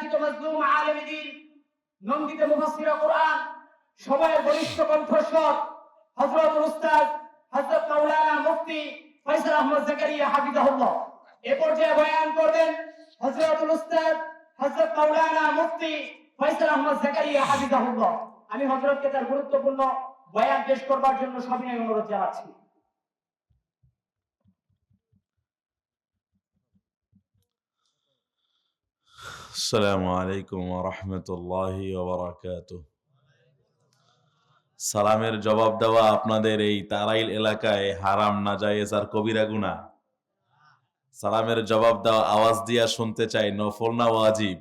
নির্যাতিত মাজলুম আলেম দ্বীন, নন্দিত মুফাসসির কোরআন, সময়ের বলিষ্ঠ কণ্ঠস্বর হযরতুল উস্তাদ হযরত মাওলানা মুফতি ফয়সাল আহমদ জাকারিয়া হাফিজাহুল্লাহ। এ পর্যায়ে বয়ান করবেন হযরতুল উস্তাদ হযরত মাওলানা মুফতি ফয়সাল আহমদ জাকারিয়া হাফিজাহুল্লাহ। আমি হযরতকে তার গুরুত্বপূর্ণ বয়ান পেশ করবার জন্য সবিনয় অনুরোধ জানাচ্ছি। আসসালামু আলাইকুম ওয়া রাহমাতুল্লাহি ওয়া বারাকাতুহু। সালামের জবাব দেওয়া আপনাদের এই তারাইল এলাকায় হারাম, নাজায়েজ আর কবিরা গুনাহ? সালামের জবাব দেওয়া আওয়াজ দিয়া শুনতে চাই, নফল না ওয়াজিব?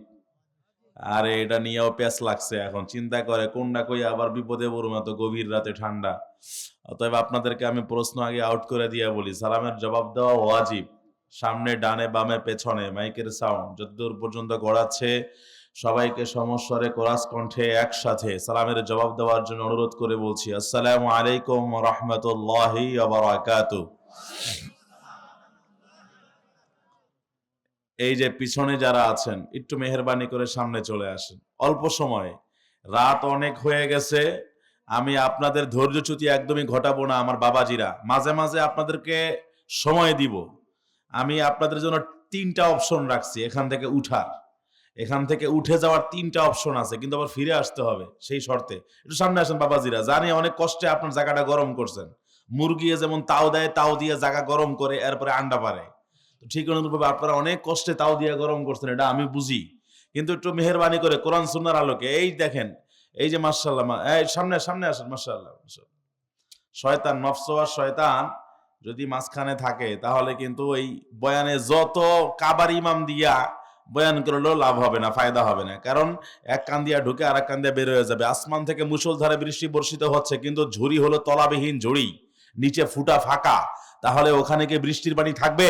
আরে এটা নিয়েও প্যাচ লাগছে, এখন চিন্তা করে কোনটা কই আবার বিপদে পড়ব না তো গভীর রাতে ঠান্ডা। অতএব আপনাদেরকে আমি প্রশ্ন আগে আউট করে দিয়া বলি, সালামের জবাব দেওয়া ওয়াজিব। সামনে, ডানে, বামে, পেছনে মাইকের সাউন্ড যতদূর পর্যন্ত গড়াচ্ছে সবাইকে সমস্বরে কোরাস কণ্ঠে একসাথে সালামের জবাব দেওয়ার জন্য অনুরোধ করে বলছি, আসসালামু আলাইকুম ওয়া রাহমাতুল্লাহি ওয়া বারাকাতুহু। এই যে পিছনে যারা আছেন একটু মেহেরবানি করে সামনে চলে আসেন, অল্প সময়, রাত অনেক হয়ে গেছে। আমি আপনাদের ধৈর্যচ্যুতি একদমই ঘটাবো না। আমার বাবাজিরা, মাঝে মাঝে আপনাদেরকে সময় দিব। আমি আপনাদের জন্য 3টা অপশন রাখছি। এখান থেকে উঠে যাওয়ার 3টা অপশন আছে, কিন্তু আবার ফিরে আসতে হবে সেই শর্তে। একটু সামনে আসেন বাবাজিরা, জানি অনেক কষ্টে আপনার জায়গাটা গরম করছেন। মুরগি যেমন তাও দেয়, তাও দিয়ে জায়গা গরম করে এরপরে আন্ডা পারে, ঠিক অনুরূপভাবে আপনারা অনেক কষ্টে তাও দিয়ে গরম করছেন, এটা আমি বুঝি। কিন্তু একটু মেহেরবানি করে কোরআন সুন্নাহর আলোকে, এই দেখেন, এই যে মাশাআল্লাহ, এই সামনে সামনে আসেন, মাশাআল্লাহ। শয়তান, নফস আর শয়তান যদি মাঝখানে থাকে তাহলে কিন্তু এই বয়ানে যত কাবার ইমাম দিয়া বয়ান করলেও লাভ হবে না, ফায়দা হবে না। কারণ এক কান দিয়া ঢুকে আর এক কান দিয়ে বের হয়ে যাবে। আসমান থেকে মুষলধারে বৃষ্টি বর্ষিত হচ্ছে, কিন্তু ঝুড়ি হলো তলাবিহীন ঝুড়ি, নিচে ফুটা ফাঁকা। তাহলে ওখানে কি বৃষ্টির পানি থাকবে?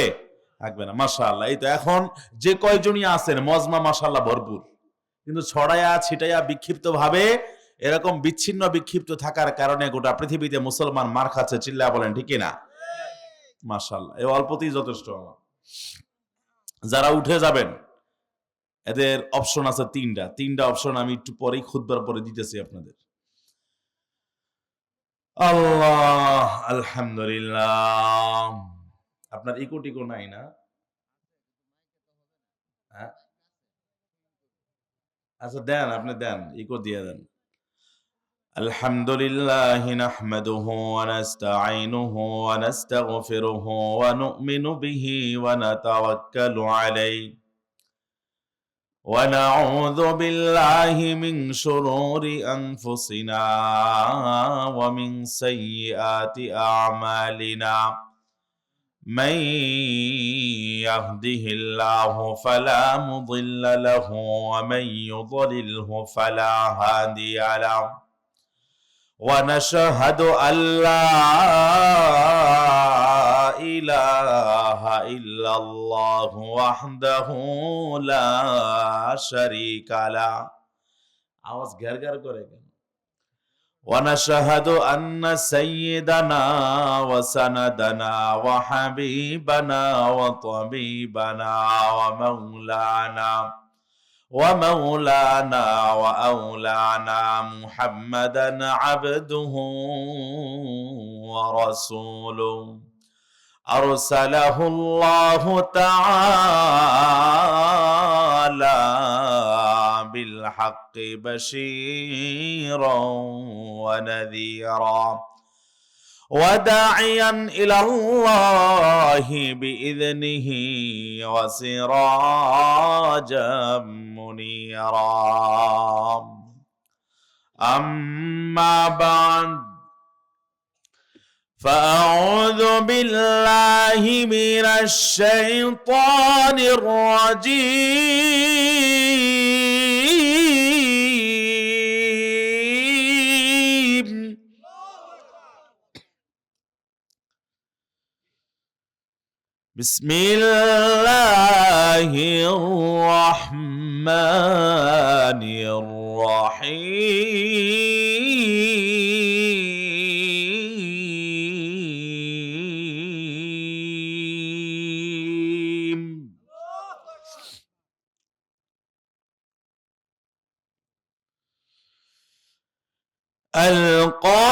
থাকবে না। মাশাআল্লাহ, এই তো এখন যে কয়জনই আছেন মজমা মাশাআল্লাহ ভরপুর, কিন্তু ছড়ায়া ছিটাইয়া বিক্ষিপ্ত ভাবে এরকম বিচ্ছিন্ন বিক্ষিপ্ত থাকার কারণে গোটা পৃথিবীতে মুসলমান মার খাচ্ছে। চিল্লা বলেন ঠিক কিনা? মাশাআল্লাহ, এই অল্পতেই যথেষ্ট আমার। যারা উঠে যাবেন এদের অপশন আছে 3টা অপশন আমি একটু পরেই খুতবার পরে দিতেছি আপনাদের। আল্লাহ, আলহামদুলিল্লাহ। আপনার ইকো টিকো নাই না? হ্যাঁ, আচ্ছা দেন, আপনি দেন, ইকো দিয়ে দেন। আলহামদুলিল্লাহ নাহমাদুহু ওয়া নাস্তাঈনুহু ওয়া নাস্তাগফিরুহু ওয়া নু'মিনু বিহি ওয়া নাতাওয়াক্কালু আলাইহি ওয়া নাউযু বিল্লাহি মিন শুরুরি আনফুসিনা ওয়া মিন সাইয়্যাতি আ'মালিনা। من يهده الله فلا مضل له ومن يضلله فلا هادي له ونشهد أن لا إله إلا الله وحده لا شريك له। আওয়াজ ঘের করে কেন? ونشهد أن سيدنا وسندنا وحبيبنا وطبيبنا ومولانا وأولانا محمدا عبده ورسوله أرسله الله تعالى بالحق بشيرا ونذيرا وداعيا إلى الله بإذنه وسراجا منيرا. أما بعد فأعوذ بالله من الشيطان الرجيم. بسم الله الرحمن الرحيم. القارعة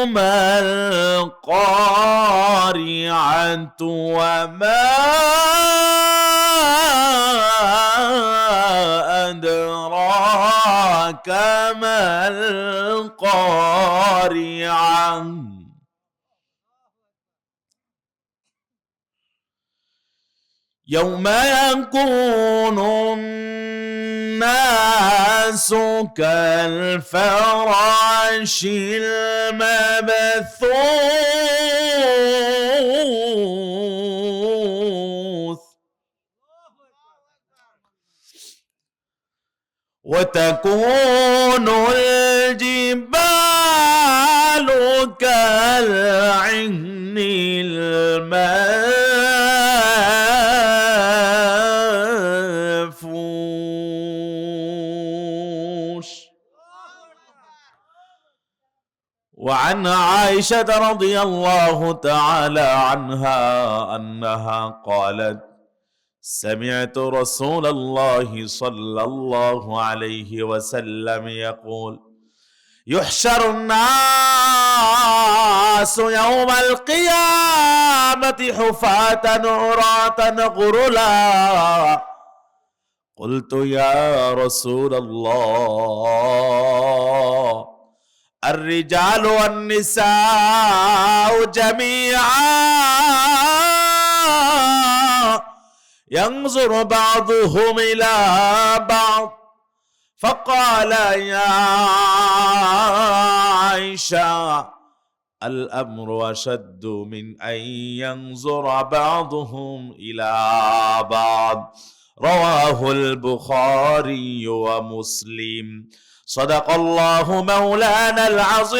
ما القارعة وما أدراك ما القارعة يوم يكون الناس كالفراش المبثوث وتكون الجبال كالعهن المنفوش وعن عائشة رضي الله تعالى عنها أنها قالت سمعت رسول الله صلى الله عليه وسلم يقول يحشر الناس يوم القيامة حفاة عراة غرلا قلت يا رسول الله الرجال والنساء جميعا ينظر بعضهم إلى بعض فقال يا عائشة الأمر أشد من أن ينظر بعضهم إلى بعض رواه البخاري ومسلم صدق الله مولانا العظيم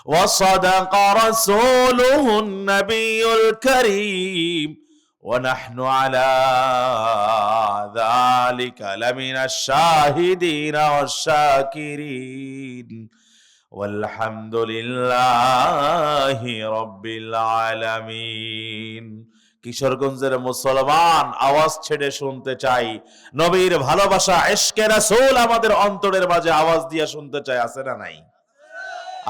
وصدق رسوله النبي الكريم ونحن على ذلك لمن الشاهدين والشاكرين والحمد لله رب العالمين কিশোরগঞ্জের মুসলমান আওয়াজ ছেড়ে শুনতে চাই নবীর ভালোবাসা ইশকে রাসূল আমাদের অন্তরের মাঝে আওয়াজ দিয়ে শুনতে চাই আছে না নাই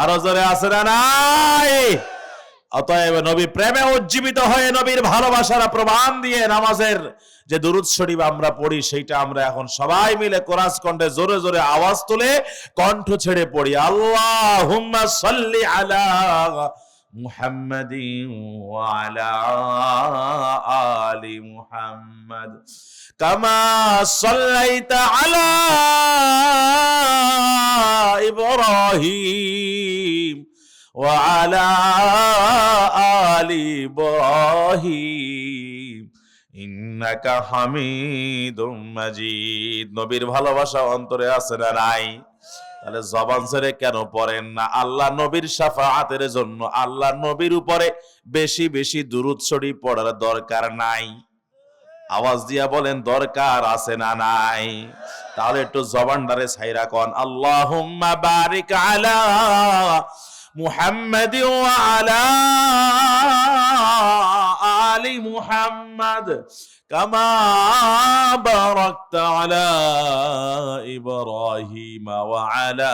আরো জোরে আছে না নাই অতএব নবী প্রেমে উজ্জীবিত হয়ে নবীর ভালোবাসার প্রমাণ দিয়ে নামাজের যে দুরূদ শরীফ আমরা পড়ি সেইটা আমরা এখন সবাই মিলে কোরাস কণ্ঠে জোরে জোরে আওয়াজ তুলে কণ্ঠ ছেড়ে পড়ি আল্লাহুম্মা সাল্লি আলা মুহাম্মাদিন ওয়া আলা আলি মুহাম্মাদ কামা সাল্লাইতা আলা ইব্রাহিম وعلى آل إبراهيم إنك حميد مجيد নবীর ভালোবাসা অন্তরে আছে না নাই তাহলে জবান ছেড়ে কেন পড়েন না আল্লাহ নবীর শাফাআতের জন্য আল্লাহ নবীর উপরে বেশি বেশি দুরূদ শরীফ পড়ার দরকার নাই আওয়াজ দিয়া বলেন দরকার আছে না নাই তাহলে একটু জবানটারে ছাইরা কোন আল্লাহুম্মা বারিক আলা محمد وعلى آل محمد كما باركت على إبراهيم وعلى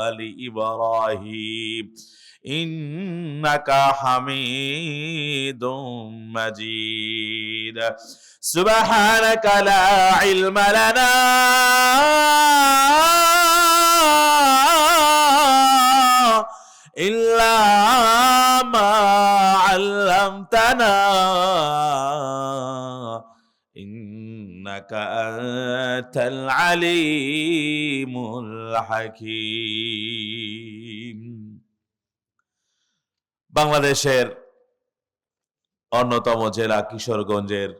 آل إبراهيم إنك حميد مجيد سبحانك لا علم لنا إلا ما علمتنا إنك أنت العليم الحكيم বাংলাদেশের অন্যতম জেলা কিশোরগঞ্জের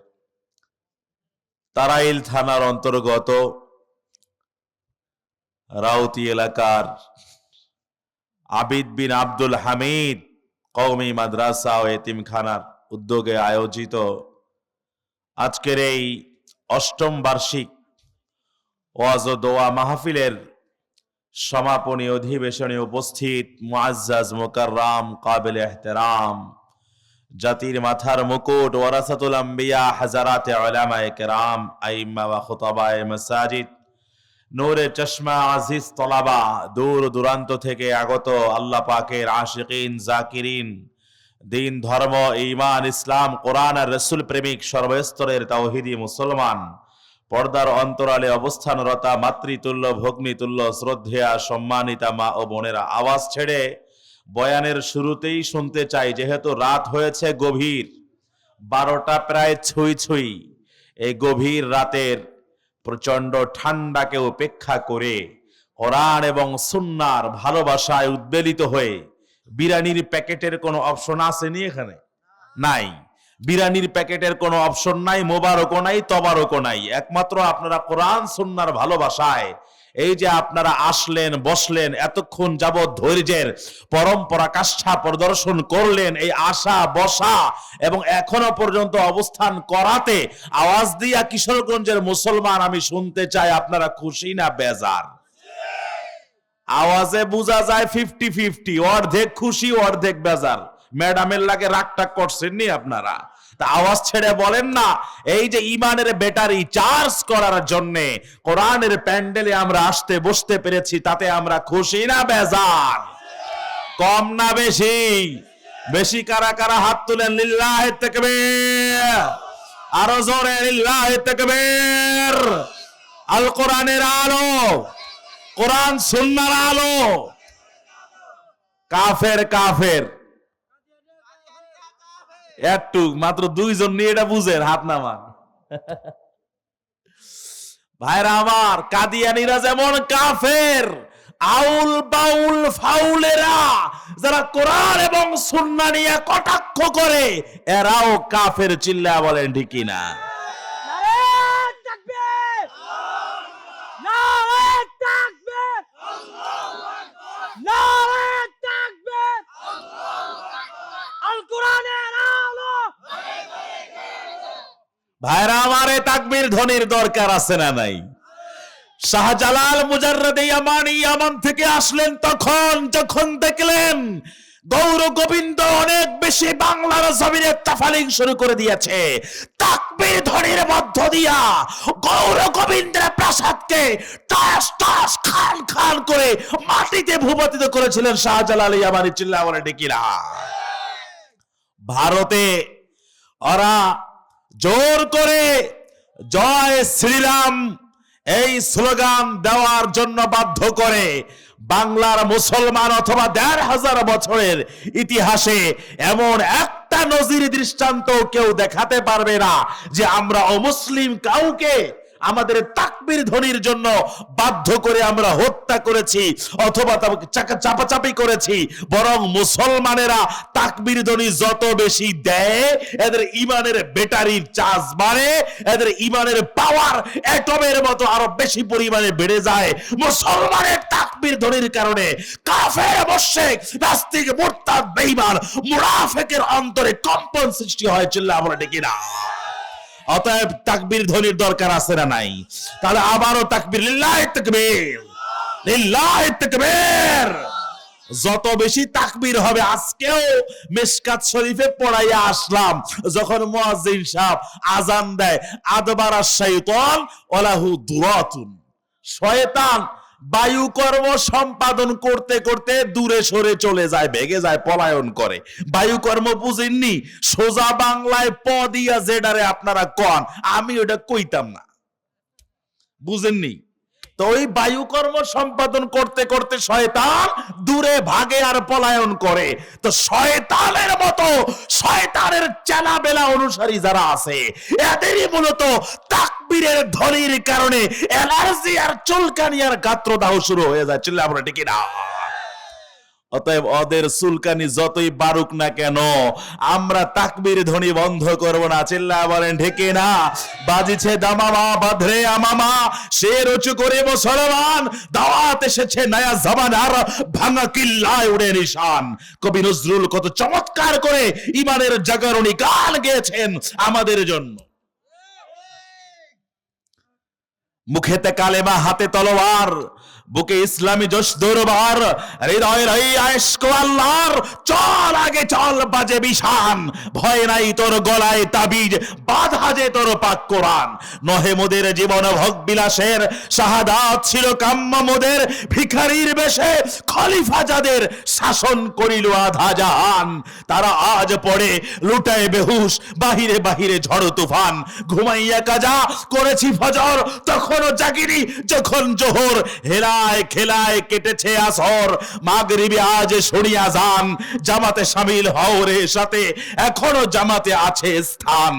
তারাইল থানার অন্তর্গত রাউতি এলাকার আবিদ বিন আব্দুল হামিদ কওমি মাদ্রাসা ও এতিমখানার উদ্যোগে আয়োজিত আজকের এই অষ্টম বার্ষিক ওয়াজ ও দোয়া মাহফিলের সমাপনী অধিবেশনে উপস্থিত মুআজ্জাজ মুকাররম কাবিল ইহতিরাম জাতির মাথার মুকুট, ওয়ারাসাতুল আম্বিয়া, হাজারাতে উলামায়ে কেরাম, আইম্মা ওয়া খুতাবায়ে মাসাজিদ, নূরে চশমা, আজিজ তলাবা, দূর দূরান্ত থেকে আগত আল্লাহ পাকের আশিকিন, জাকিরিন, দিন, ধর্ম, ঈমান, ইসলাম, কোরআন আর রাসূল প্রেমিক সর্বস্তরের তাওহীদি মুসলমান, পর্দার অন্তরালে অবস্থানরতা মাতৃতুল্য, ভগ্নীতুল্য, শ্রদ্ধেয়া, সম্মানিতা মা ও বোনেরা, আওয়াজ ছেড়ে বয়ানের শুরুতেই শুনতে চাই, যেহেতু রাত হয়েছে গভীর, 12টা প্রায় ছুঁই ছুঁই, এই গভীর রাতের প্রচন্ড ঠান্ডাকে উপেক্ষা করে কোরআন এবং সুন্নাহর ভালোবাসায় উদ্বেলিত হয়ে, বিরিয়ানির প্যাকেটের কোনো অপশন আসেনি এখানে? নাই। বিরিয়ানির প্যাকেটের কোনো অপশন নাই, মোবারকও নাই, তবারকও নাই। একমাত্র আপনারা কোরআন সুন্নাহর ভালোবাসায় এই যে আপনারা আসলেন, বসলেন, এতক্ষণ যাবৎ ধৈর্যের পরম্পরা কাষ্ঠা প্রদর্শন করলেন, এই আসা বসা এবং এখনো পর্যন্ত অবস্থান করাতে আওয়াজ দিয়া কিশোরগঞ্জের মুসলমান আমি শুনতে চাই, আপনারা খুশি না বেজার? আওয়াজে বোঝা যায় 50-50, অর্ধেক খুশি অর্ধেক বেজার। ম্যাডামের লাগে রাগটাগ করছেন নি আপনারা? তা আওয়াজ ছেড়ে বলেন না, এই যে ইমানের ব্যাটারি চার্জ করার জন্য কোরআনের প্যান্ডেলে আমরা আসতে বসতে পেরেছি, তাতে আমরা খুশি না বেজার? কম না বেশি? বেশি কারা কারা হাত তুলেন? লিল্লাহি তাকবীর, আরো জোরে লিল্লাহি তাকবীর। আল কোরআনের আলো, কোরআন সুন্নাহর আলো। কাফের কাফের একটু মাত্র 2 জন নিয়ে এটা বুঝেন, হাত নামান। ভাইরা আমার, কাদিয়ানীরা যেমন কাফের, আউল বাউল ফাউলেরা যারা কোরআন এবং সুন্নাহ নিয়ে কটাক্ষ করে, এরাও কাফের। চিল্লা বলেন ঠিক কিনা? ভাইরা আমার, তাকবীর ধ্বনির দরকার আছে না নাই? শাহজালাল মুজাররদে ইয়ামানি ইয়ামান থেকে আসলেন তখন যখন দেখলেন গৌর গোবিন্দ অনেক বেশি বাংলার জমিনে তাফালিং শুরু করে দিয়েছে, তাকবীর ধ্বনির মধ্য দিয়া গৌর গোবিন্দের প্রাসাদকে টাস টাস খান খান করে মাটিতে ভূপাতিত করেছিলেন শাহজালাল ইয়ামানি। চিল্লা বলে ডেকিরা। ভারতে ওরা জোর করে জয় শ্রীরাম এই স্লোগান দেওয়ার জন্য বাধ্য করে। বাংলার মুসলমান অথবা 1500 বছরের ইতিহাসে এমন একটা নজির দৃষ্টান্ত কেউ দেখাতে পারবে না যে আমরা অমুসলিম কাউকে আমাদের তাকবীর ধ্বনির জন্য বাধ্য করে আমরা হত্যা করেছি অথবা তাকে চাপাচাপি করেছি। বরং মুসলমানেরা তাকবীর ধ্বনি যত বেশি দেয়, এদের ইমানের ব্যাটারির চার্জ বাড়ে, এদের ইমানের পাওয়ার অ্যাটমের মতো আরো বেশি পরিমাণে বেড়ে যায়। মুসলমানের তাকবীর ধ্বনির কারণে কাফের, মুশরিক, নাস্তিক, মুরতাদ, বেঈমান, মুনাফিকের অন্তরে কম্পন সৃষ্টি হয়। চিল্লা বলে ঠিক না? অতএব তাকবীর ধ্বনির দরকার আছে না নাই? তাহলে আবারও তাকবীর, লিল্লাহি তাকবীর, লিল্লাহি তাকবীর। যত বেশি তাকবীর হবে, আজকেও মিশকাত শরীফে পড়াইয়া আসলাম, যখন মুয়াজ্জিন সাহেব আজান দেয়, আদবারা শাইতান ওয়ালাহু দুরাতুন, শয়তান বায়ু কর্ম সম্পাদন করতে করতে দূরে সরে চলে যায়, ভেগে যায়, পলায়ন করে। বায়ু কর্ম বুঝেননি? সোজা বাংলায় প দিয়া জেডারে আপনারা কন, আমি ওটা কইতাম না, বুঝেননি? তো ওই বায়ু কর্ম সম্পাদন করতে করতে শয়তান দূরে ভাগে আর পলায়ন করে। তো শয়তানের মতো শয়তানের চেলা বেলা অনুসারী যারা আছে, এদেরই মূলত তাকবীরের ধ্বনির কারণে অ্যালার্জি আর চুলকানি আর গাত্রদাহ শুরু হয়ে যায়। চিল্লা আমরা ঠিক না? অতএব ওদের চুলকানি যতই বারুক না কেন, আমরা তাকবীর ধ্বনি বন্ধ করব না। চিল্লা বলেন ঠিক না? বাজিছে দামামা বাধরে আমামা, শের উঁচু করে মুসলমান, দাওয়াত এসেছে নয়া জামানার, ভাঙা কিল্লায় উড়ে নিশান। কবি নজরুল কত চমৎকার করে ইমানের জাগরণী গান গেয়েছেন আমাদের জন্য। মুখেতে কালেমা হাতে তলোয়ার, বুকে ইসলামী জোশ দরবার, হৃদয়ের এই আয়েশক আল্লাহর, চল আগে চল বাজে বিশান, ভয় নাই তোর গলায় তাবিজ, বাধা যে তোর পাক কোরআন। নহে মোদের জীবন ভোগ বিলাসের, শাহাদাত ছিল কাম্য মোদের, ভিখারির বেশে খলিফা যাদের, শাসন করিল আধা জাহান। তারা আজ পড়ে লুটায় বেহুশ, বাহিরে বাহিরে ঝড় তুফান। ঘুমাইয়া কাজা করেছি ফজর, তখনও জাগিনি যখন জোহর, হেলায় খেলায় কেটেছে আসর, মাগরিবে আজ সরিয়া যান, জামাতে শামিল হও রে সাথে, এখনো জামাতে আছে স্থান।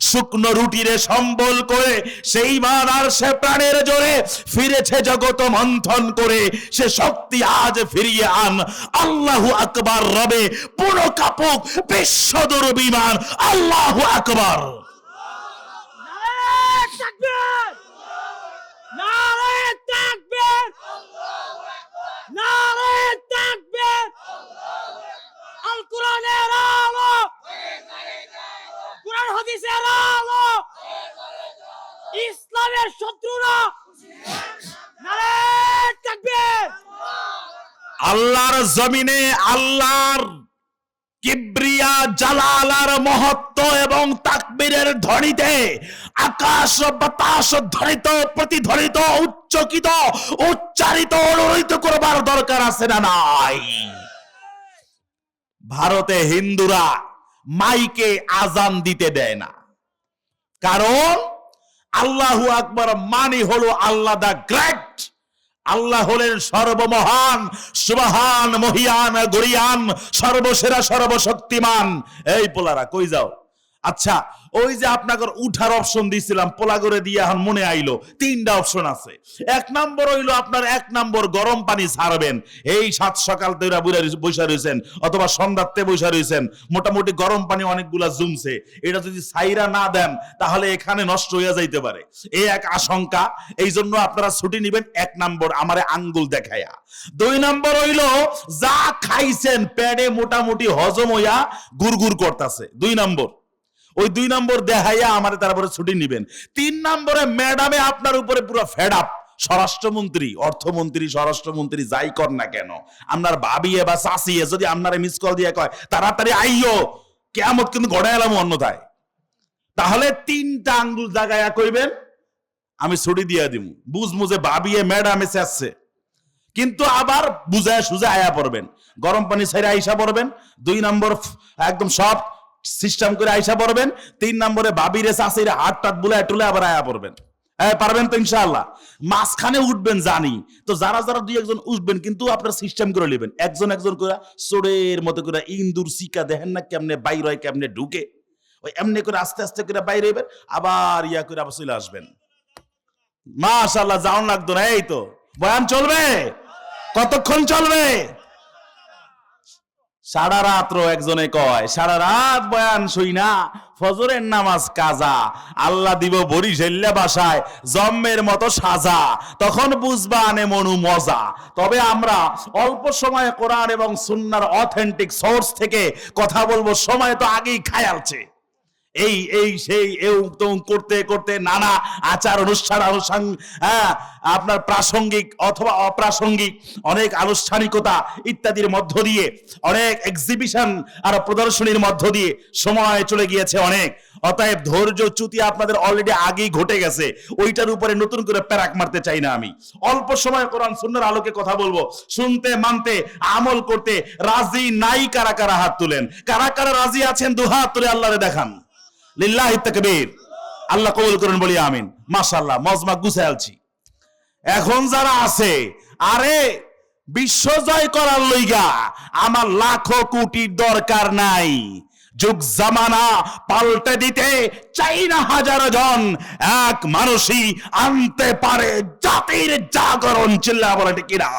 শুকনো রুটিরে সম্বল করে সেই মান আর সে প্রাণের জোরে, ফিরেছে জগত মন্থন করে, সে শক্তি আজ ফিরিয়ে আন। আল্লাহু আকবার রবে পুরো কাপুক বিশ্ব দুর্বিমান, আল্লাহু আকবার। নারে তাকবীর, নারে তাকবীর, আল কোরআনের আলো, কোরআন হাদিসের আলো, ইসলামের শত্রুরা নারে তাকবীর। আল্লাহর জমিনে আল্লাহর কিবরিয়া জালালার মহত্ব এবং তাকবীরের ধ্বনিতে আকাশ বাতাস ধ্বনিত প্রতিধ্বনিত উচ্চকিত উচ্চারিত অনুরোধিত করবার দরকার আছে না নাই? ভারতে হিন্দুরা মাইকে আজান দিতে দেয় না, কারণ আল্লাহু আকবার মানে হলো আল্লাহ দা গ্রেট, আল্লাহ হলেন সর্বমহান, সুবহান, মহিয়ান, গরিয়ান, সর্বসেরা, সর্বশক্তিমান। এই পোলারা কই যাও? আচ্ছা, ওই যে আপনাকে উঠার অপশন দিয়েছিলাম, পোলা করে দিয়ে এখন মনে আইলো তিনটা অপশন আছে। এক নম্বর হইলো আপনার 1 নম্বর গরম পানি ছাড়বেন, এই 7 সকাল তৈরা বৈশা রয়েছেন অথবা সন্ধ্যাতে বৈশা রয়েছেন, মোটামুটি গরম পানি অনেকগুলা জমছে, এটা যদি ছাইরা না দেন তাহলে এখানে নষ্ট হয়ে যাইতে পারে, এই এক আশঙ্কা। এই জন্য আপনারা ছুটি নিবেন 1 নম্বর আমারে আঙ্গুল দেখায়া। 2 নম্বর হইলো যা খাইছেন পেটে মোটামুটি হজম হইয়া গুড়গুড় করতেছে, 2 নম্বর। ওই 2 নম্বর দেখাইয়া আমার তারপরে ছুটি নিবেন। 3 নম্বরে ম্যাডামে আপনার উপরে পুরো ফেড আপ, স্বরাষ্ট্রমন্ত্রী, অর্থমন্ত্রী, স্বরাষ্ট্রমন্ত্রী যাই কর না কেন, আপনার ভাবিয়ে বা চাচিয়ে যদি আপনারে মিস কল দিয়ে কয় তাড়াতাড়ি আইও, কিয়ামত কিন্তু গড়ায় এলাম অন্যথায়, তাহলে 3টা আঙ্গুল জাগায়া কইবেন আমি ছুটি দিয়ে দিব। বুঝমু যে ভাবিয়ে ম্যাডামে চাচ্ছে, কিন্তু আবার বুঝায় সুজা আয়া পড়বেন, গরম পানি ছেড়ে আইসা পড়বেন। 2 নম্বর একদম সব সিস্টেম করে আইসা পড়বেন। 3 নম্বরে ভাবিরে চাচিরে হাত টাত বুলায় টুলে আবার আয়া পড়বেন। পারবেন তো ইনশাআল্লাহ? মাঝখানে উঠবেন জানি তো, যারা যারা 2-1 উঠবেন, কিন্তু আপনার সিস্টেম করে নেবেন, একজন একজন করে চোরের মতো করে, ইন্দুর শিকা দেখেন না কেমনে বাইর হয় কেমনে ঢুকে, ওই এমনি করে আস্তে আস্তে করে বাইরে হইবেন, আবার ইয়া করে আবার চলে আসবেন। মাশাআল্লাহ, যাওন লাগতো না। এই তো বয়ান চলবে, কতক্ষণ চলবে? সারা রাত একজনে কয়, সারা রাত বয়ান শুই না, ফজরের নামাজ কাজা, আল্লাহ দিব বরিশাল্লা বাসায় জম্মের মতো সাজা, তখন বুঝবা আনে মনু মজা। তবে আমরা অল্প সময়ে কোরআন এবং সুন্নাহর অথেন্টিক সোর্স থেকে কথা বলবো, সময় তো আগেই খায়ালছে। এই সেই করতে করতে নানা আচার অনুষ্ঠান আপনার প্রাসঙ্গিক অথবা অপ্রাসঙ্গিক অনেক আনুষ্ঠানিকতা ইত্যাদির মধ্য দিয়ে, অনেক এক্সিবিশন আর প্রদর্শনীর মধ্য দিয়ে সময় চলে গিয়েছে অনেক। অতএব ধৈর্যচ্যুতি আপনাদের অলরেডি আগেই ঘটে গেছে, ওইটার উপরে নতুন করে প্যারাক মারতে চাই না আমি। অল্প সময় কোরআন সুন্নাহর আলোকে কথা বলবো, শুনতে মানতে আমল করতে রাজি নাই কারা কারা হাত তুলেন? কারা কারা রাজি আছেন 2 হাত তুলে আল্লাহরে দেখান। লিল্লাহি তাকবীর, আল্লাহ কবুল করুন বলি আমিন। মাশাআল্লাহ, মজমা গুছাইছি। এখন যারা আছে, আরে বিশ্ব জয় করার লইগা আমার লাখো কোটির দরকার নাই, যুগ জামানা পাল্টে দিতে চাই না 1000 জন, এক মানুষই আনতে পারে জাতির জাগরণ। চিল্লা বলে ঠিক কিনা?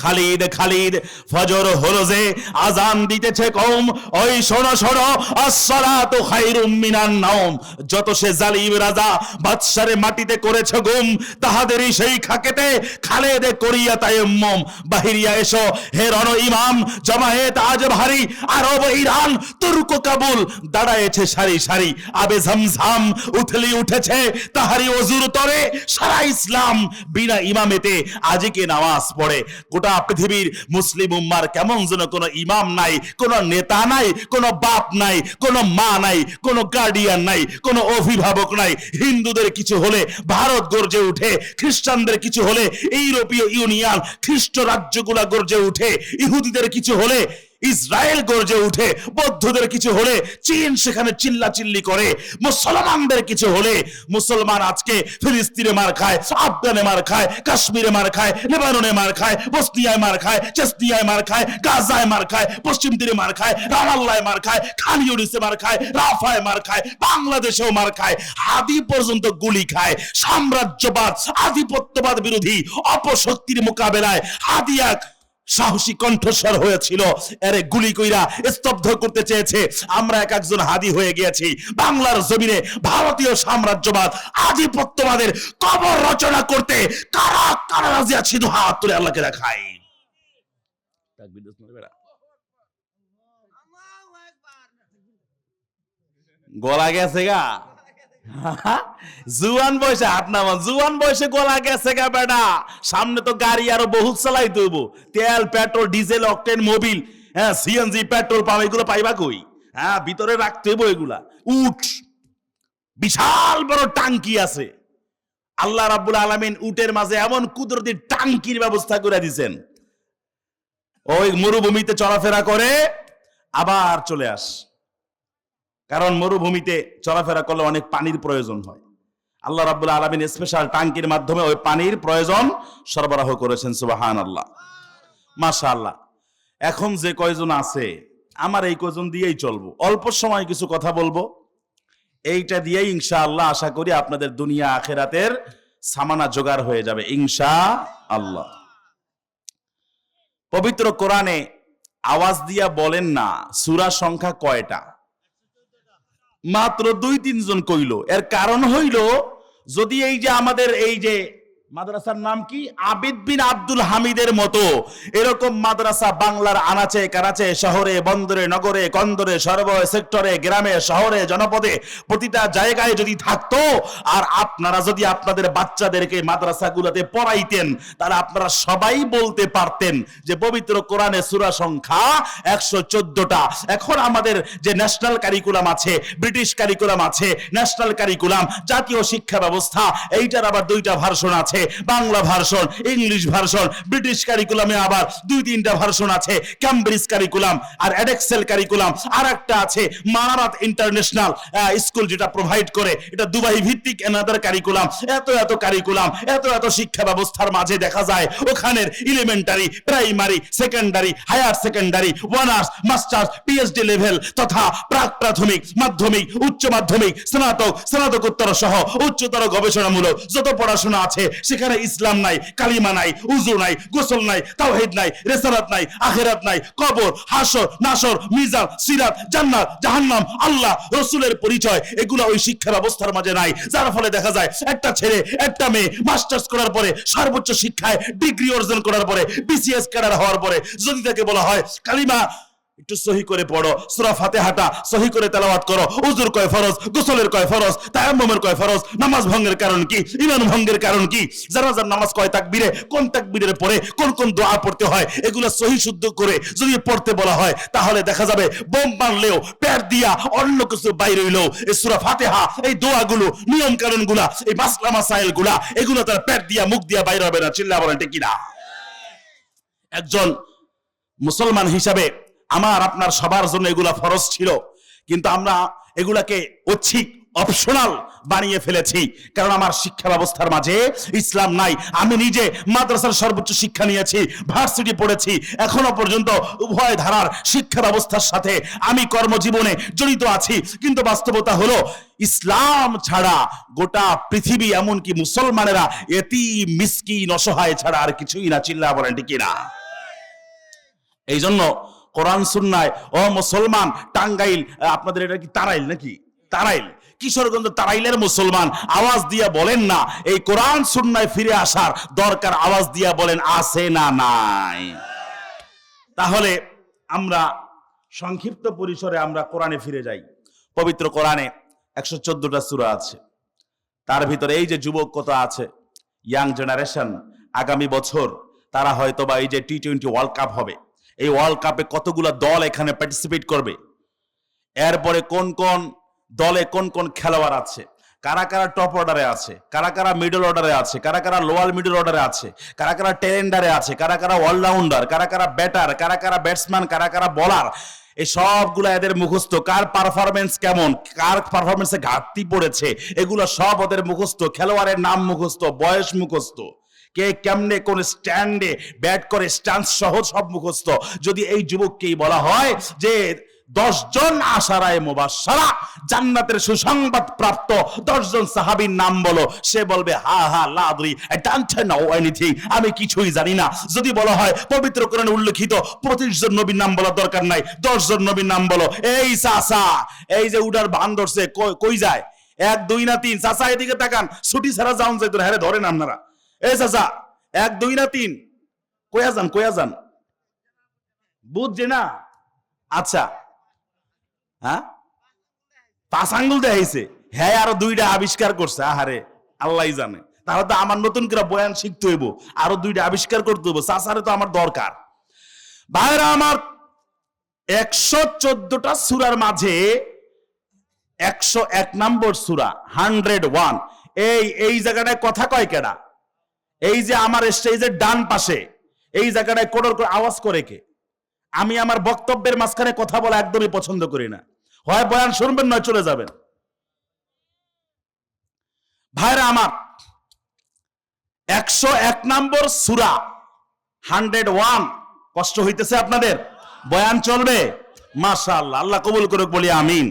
খালিদ খালিদ ফজর হলো যে আজান দিতেছে কওম, ওই শোনো শোনো, আসসালাতু খায়রুম মিনান নাওম। যত সে জালিম রাজা বাদশারে মাটিতে করেছে গুম, তাহাদেরই সেই খাকেতে খালেদে করিয়া তায়াম্মুম। বাহিরিয়া এসো হে রণ ইমাম, জমায়েত আজ ভারী, আরব ইরান তুর্ক কাবুল দাঁড়ায়েছে সারি সারি। আবে ঝমঝম উঠলি উঠেছে তাহারি অজুর তরে, সারা ইসলাম বিনা ইমামেতে আজকে নামাজ পড়ে। গোটা পৃথিবীর মুসলিম উম্মার কেমন যেন কোনো ইমাম নাই, কোনো নেতা নাই, কোনো বাপ নাই, কোনো মা নাই, কোনো গার্ডিয়ান নাই, কোনো অভিভাবক নাই। হিন্দুদের কিছু হলে ভারত গর্জে উঠে, খ্রিস্টানদের কিছু হলে ইউরোপীয় ইউনিয়ন খ্রিস্ট রাজ্যগুলা গর্জে উঠে, ইহুদিদের কিছু হলে ইসরায়েল গর্জে উঠে, বৌদ্ধদের কিছু হলে চীন সেখানে চিল্লাচিল্লি করে, মুসলমানদের কিছু হলে মুসলমান আজকে ফিলিস্তিনে মার খায়, আফগানে মার খায়, কাশ্মীরে মার খায়, লেবাননে মার খায়, বসনিয়ায় মার খায়, চেচনিয়ায় মার খায়, গাজায় মার খায়, পশ্চিম তীরে মার খায়, রামাল্লায় মার খায়, খান ইউনিসে মার খায়, রাফায় মার খায়, বাংলাদেশেও মার খায়, হাদি পর্যন্ত গুলি খায়। সাম্রাজ্যবাদ আধিপত্যবাদ বিরোধী অপশক্তির মোকাবেলায় হাদি এক সাহসী কণ্ঠস্বর হয়েছিল, এরে গুলি কইরা স্তব্ধ করতে চেয়েছে। আমরা এক একজন হাদি হয়ে গিয়েছি। বাংলার জমিনে ভারতীয় সাম্রাজ্যবাদ আধিপত্যবাদের কবর রচনা করতে কারা কারা রাজি আছে, হাত তুলে আল্লাহকে দেখাই। গলা গেছে গা, জুয়ান বয়সে হাত নামান, জুয়ান বয়সে গলা গেছে গা বেটা। সামনে তো গাড়ি আরো বহুত চালাই দেব, তেল পেট্রোল ডিজেল অকটেন মোবিল, হ্যাঁ সিএনজি পেট্রোল পাম্প এগুলো পাইবা কই? হ্যাঁ ভিতরে রাখতে হইব এগুলা। উঠ বিশাল বড় টাঙ্কি আছে, আল্লাহ রাব্বুল আলামিন উটের মাঝে এমন কুদরতি টাঙ্কির ব্যবস্থা করে দিয়েছেন, ওই মরুভূমিতে চলাফেরা করে আবার চলে আস। কারণ মরুভূমিতে চলাফেরা করলে অনেক পানির প্রয়োজন হয়। আল্লাহ রাব্বুল আলামিন স্পেশাল টাঙ্কির মাধ্যমে ওই পানির প্রয়োজন সরবরাহ করেছেন। সুবহানাল্লাহ, মাশাআল্লাহ। এখন যে কয়জন আছে আমার এই কয়জন দিয়েই চলবো, অল্প সময় কিছু কথা বলবো, এইটা দিয়েই ইনশাআল্লাহ আশা করি আপনাদের দুনিয়া আখিরাতের সামানা জোগাড় হয়ে যাবে ইনশাআল্লাহ। পবিত্র কোরআনে আওয়াজ দিয়া বলেন না সূরা সংখ্যা কয়টা? মাত্র 2-3 জন কইল। এর কারণ হইল, যদি এই যে আমাদের এই যে মাদ্রাসার নাম কি, আবিদ বিন আব্দুল হামিদের মতো এরকম মাদ্রাসা বাংলার আনাচে কানাচে, শহরে বন্দরে নগরে কন্দরে সর্ব সেক্টরে গ্রামে শহরে জনপদে প্রতিটা জায়গায় যদি থাকতো, আর আপনারা যদি আপনাদের বাচ্চাদেরকে মাদ্রাসাগুলোতে পড়াইতেন, তাহলে আপনারা সবাই বলতে পারতেন যে পবিত্র কোরআনে সূরা সংখ্যা 114টা। এখন আমাদের যে ন্যাশনাল কারিকুলাম আছে, ব্রিটিশ কারিকুলাম আছে, ন্যাশনাল কারিকুলাম জাতীয় শিক্ষা ব্যবস্থা, এইটার আবার 2টা ভার্সন আছে, Bangla version, English version. British কারিকুলামে আবার 2-3টা ভার্সন আছে, ক্যামব্রিজ কারিকুলাম আর এডেক্সেল কারিকুলাম, আর একটা আছে মানারাত ইন্টারন্যাশনাল স্কুল, যেটা প্রোভাইড করে, এটা দুবাই ভিত্তিক এনাদার কারিকুলাম। এত এত কারিকুলাম, এত এত শিক্ষা ব্যবস্থার মাঝে দেখা যায় ওখানের elementary, primary, secondary, higher secondary, honours, masters, PhD level তথা প্রাক প্রাথমিক, মাধ্যমিক, উচ্চ মাধ্যমিক, স্নাতক, স্নাতকোত্তর সহ উচ্চতর গবেষণামূলক যত পড়াশোনা আছে, সেখানে ইসলাম নাই, কালিমা নাই, উযু নাই, গোসল নাই, তাওহীদ নাই, রিসালাত নাই, আখিরাত নাই, কবর, হাসর, নাসর, মিজান, সিরাত, জান্নাত, জাহান্নাম, আল্লাহ, রাসূলের পরিচয়, এগুলো ওই শিক্ষা ব্যবস্থার মাঝে নাই। যার ফলে দেখা যায় একটা ছেলে একটা মেয়ে মাস্টার্স করার পরে, সর্বোচ্চ শিক্ষায় ডিগ্রি অর্জন করার পরে, বিসিএস ক্যাডার হওয়ার পরে যদি তাকে বলা হয় কালিমা একটু সহি করে পড়ো, সূরা ফাতিহাটা সহি করে তেলাওয়াত করো, উযুর কয় ফরজ, গোসলের কয় ফরজ, তায়াম্মুমের কয় ফরজ, নামাজ ভঙ্গের কারণ কি, ঈমান ভঙ্গের কারণ কি, জানাজার নামাজ কয় তাকবীরে, কোন তাকবীরের পরে কোন কোন দোয়া পড়তে হয়, এগুলো সহি শুদ্ধ করে যদি পড়তে বলা হয়, তাহলে দেখা যাবে বোম মারলেও পেট দিয়া অন্য কিছু বাইরে হইলেও এই সূরা ফাতিহা, এই দোয়াগুলো, নিয়ম কানুনগুলা, এই মাসলা মাসাইলগুলা, এগুলো তার পেট দিয়া মুখ দিয়া বাইরে হবে না। চিল্লা বলেন ঠিক কিনা? একজন মুসলমান হিসাবে আমার আপনার সবার জন্য এগুলা ফরজ ছিল, কিন্তু আমরা এগুলাকে ঐচ্ছিক অপশনাল বানিয়ে ফেলেছি, কারণ আমার শিক্ষা ব্যবস্থার মাঝে ইসলাম নাই। আমি নিজে মাদ্রাসার সর্বোচ্চ শিক্ষা নিয়েছি, ভার্সিটি পড়েছি, এখনো পর্যন্ত উভয় ধারার শিক্ষা ব্যবস্থার সাথে আমি কর্মজীবনে জড়িত আছি, কিন্তু বাস্তবতা হলো ইসলাম ছাড়া গোটা পৃথিবী, এমনকি মুসলমানেরা এতিম মিসকিন অসহায় ছাড়া আর কিছুই না। চিল্লা বলেন ঠিক কিনা? এই জন্য কোরআন সুন্নায় ও মুসলমান টাঙ্গাইল, আপনাদের এটা কি তারাইল নাকি? তারাইল, কিশোরগঞ্জ তারাইলের মুসলমান আওয়াজ দিয়া বলেন না এই কোরআন সুন্নায় ফিরে আসার দরকার, আওয়াজ দিয়া বলেন আছে না নাই? তাহলে আমরা সংক্ষিপ্ত পরিসরে আমরা কোরআনে ফিরে যাই। পবিত্র কোরআনে 114টা সূরা আছে। তার ভিতরে এই যে যুবক কত আছে, ইয়াং জেনারেশন, আগামী বছর তারা হয়তো বা এই যে টি-20 ওয়ার্ল্ড কাপ হবে, এই ওয়ার্ল্ড কাপে কতগুলো দল এখানে পার্টিসিপেট করবে, এরপরে কোন কোন দলে কোন কোন খেলোয়াড় আছে, কারা কারা টপ অর্ডারে আছে, কারা কারা মিডল অর্ডারে আছে, কারা কারা লোয়ার মিডল অর্ডারে আছে, কারা কারা টেলেন্ডারে আছে, কারা কারা অলরাউন্ডার, কারা কারা ব্যাটার, কারা কারা ব্যাটসম্যান, কারা কারা বোলার, এই সবগুলো এদের মুখস্থ। কার পারফরমেন্স কেমন, কার পারফরমেন্সে ঘাটতি পড়েছে, এগুলো সব ওদের মুখস্থ। খেলোয়াড়ের নাম মুখস্থ, বয়স মুখস্থ, কে কেমনে কোন স্ট্যান্ডে ব্যাট করে স্ট্যান্স সহ সব মুখস্থ। যদি এই যুবককেই বলা হয় যে 10 জন আশারায়ে মুবাশশারা, জান্নাতের সুসংবাদ প্রাপ্ত 10 জন সাহাবীর নাম বলো, সে বলবে হা হা লা Adori, I don't know anything, আমি কিছুই জানি না। যদি বলা হয় পবিত্র কোরআনে উল্লেখিত 25 জন নবীর নাম বলার দরকার নাই, 10 জন নবীর নাম বলো। এই চাচা, এই যে উডার ভান ধরছে, কই যায়? 1 2 না 3, চাচা এদিকে তাকান, ছুটি ছাড়া যাওন যাইতো না, হ্যাঁ ধরেন আপনারা। এই চাচা 1 2 না 3, কয়া যান বুঝছে না? আচ্ছা, হ্যাঁ 5 আঙ্গুল দেখাইছে, হ্যাঁ আরো 2টা আবিষ্কার করছে। আহারে আল্লাহই জানে। তাহলে তো আমার নতুন করে বয়ান শিখতে হইব, আরো 2টা আবিষ্কার করতে হইব। চাচারে তো আমার দরকার। ভাইরা আমার, 114টা সূরার মাঝে 101 নম্বর সূরা 101, এই জায়গাটায় কথা কয় কেডা? এই যে আমার স্টেজের ডান পাশে এই জায়গাটায় কোডর করে আওয়াজ করে কে? আমি আমার বক্তব্যের মাঝখানে কথা বলা একদমই পছন্দ করি না। হয় বয়ান শুনবেন নয় চলে যাবেন। ভাইরা আমার, 101 নম্বর সূরা 101, কষ্ট হইতেছে আপনাদের? বয়ান চলবে? মাশাআল্লাহ, আল্লাহ কবুল করুক, বলি আমিন।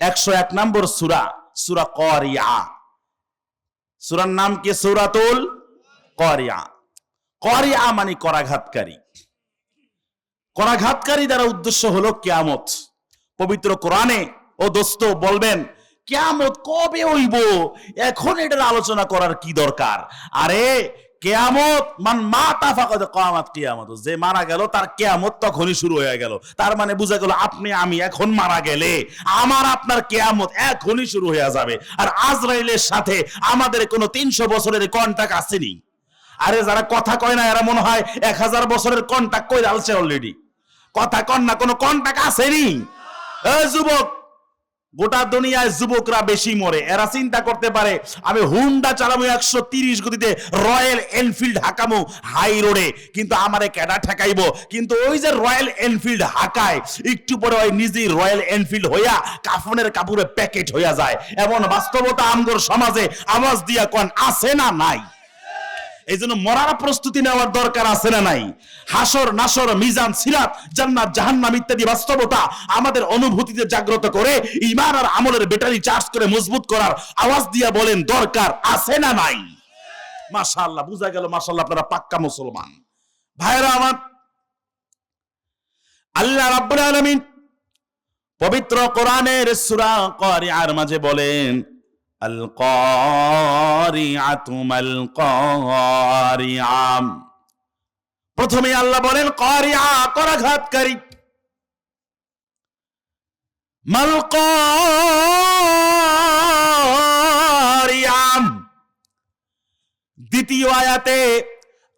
101 নম্বর সূরা, সূরা কারিয়া। সূরার নাম কি? সূরাতুল কারিয়া। কারিয়া মানে করাঘাতকারী। করাঘাতকারী দ্বারা উদ্দেশ্য হলো কিয়ামত। পবিত্র কোরআনে ও দোস্ত বলবেন কিয়ামত কবে হইব, এখন এটার আলোচনা করার কি দরকার? আরে কিয়ামত মান মাতা ফাকাদ কিয়ামত, কিয়ামত যে মারা গেল তার কিয়ামত তখনই শুরু হয়ে গেল। তার মানে বোঝা গেল আপনি আমি এখন মারা গেলে আমার আপনার কিয়ামত এখনই শুরু হয়ে যাবে। আর আজরাইলের সাথে আমাদের কোনো 300 বছরের কন্ট্রাক্ট আসেনি। আরে যারা কথা কয় না এরা মনে হয় 1000 বছরের কন্ট্রাক্ট কই আলছে অলরেডি। কথা কন না, কোনো কন্ট্রাক্ট আসেনি। এই যুবক, গোটা দুনিয়ায় যুবকরা বেশি মরে। এরা চিন্তা করতে পারে আমি হুন্ডা চালাবো 130 গতিতে, রয়্যাল এনফিল্ড হাকামো হাই রোডে, কিন্তু আমারে কেডা ঠেকাইবো? কিন্তু ওই যে রয়্যাল এনফিল্ড হাকায়, একটু পরে ওই নিজেই রয়্যাল এনফিল্ড হইয়া কাফনের কাপড়ে প্যাকেট হইয়া যায়। এমন বাস্তবতা আমগর সমাজে আওয়াজ দিয়া কোন আছে না নাই? এই জন্য মরার প্রস্তুতি নেওয়ার দরকার আছে না নাই? হাসর নাসর, মিজান, সিরাত, জান্নাত জাহান্নাম ইত্যাদি বাস্তবতা আমাদের অনুভূতিতে জাগ্রত করে ঈমান আর আমলের ব্যাটারি চার্জ করে মজবুত করার আওয়াজ দিয়া বলেন দরকার আছে না নাই? মাশাআল্লাহ, বুঝা গেল মাশাআল্লাহ আপনারা পাক্কা মুসলমান। ভাইরা আমার, আল্লাহ রাব্বুল আলামিন পবিত্র কোরআনের সূরা কারিয়ার মাঝে বলেন আল কারিআতু মাল কারিআ। প্রথমে আল্লাহ বলেন কারিআ, করাঘাতকারী। মাল কারিআ। দ্বিতীয় আয়াতে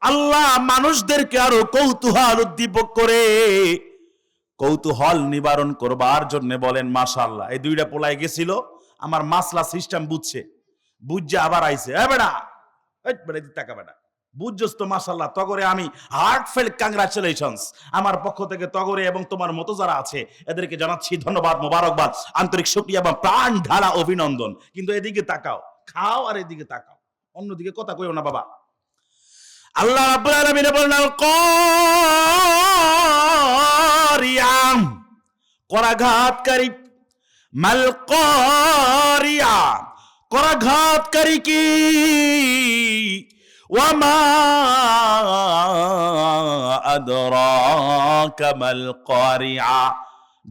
আল্লাহ মানুষদেরকে আরো কৌতূহল উদ্দীপক করে কৌতূহল নিবারণ করবার জন্য বলেন মাশাআল্লাহ। এই 2টা পোলায় গেছিল, আমার মাসলা সিস্টেম বুঝছে, বুঝছে আবার আইছে। বেটা টাকা বেটা বুঝছস তো মাশাআল্লাহ, তগরে আমি হার্টফেল্ট কংগ্রাচুলেশনস আমার পক্ষ থেকে তগরে এবং তোমার মতো যারা আছে এদেরকে জানাচ্ছি ধন্যবাদ, মোবারকবাদ, আন্তরিক শুকরিয়া এবং প্রাণ ঢালা অভিনন্দন। কিন্তু এদিকে তাকাও, খাও আর এদিকে তাকাও, অন্যদিকে কথা কইও না বাবা। আল্লাহ রাব্বুল আলামিন বলেন আল কারিআ, করাঘাতকারী। মাল কারিআ, করাঘাতকারী কি? ওয়ামা আদরাকা মাল কারিআ।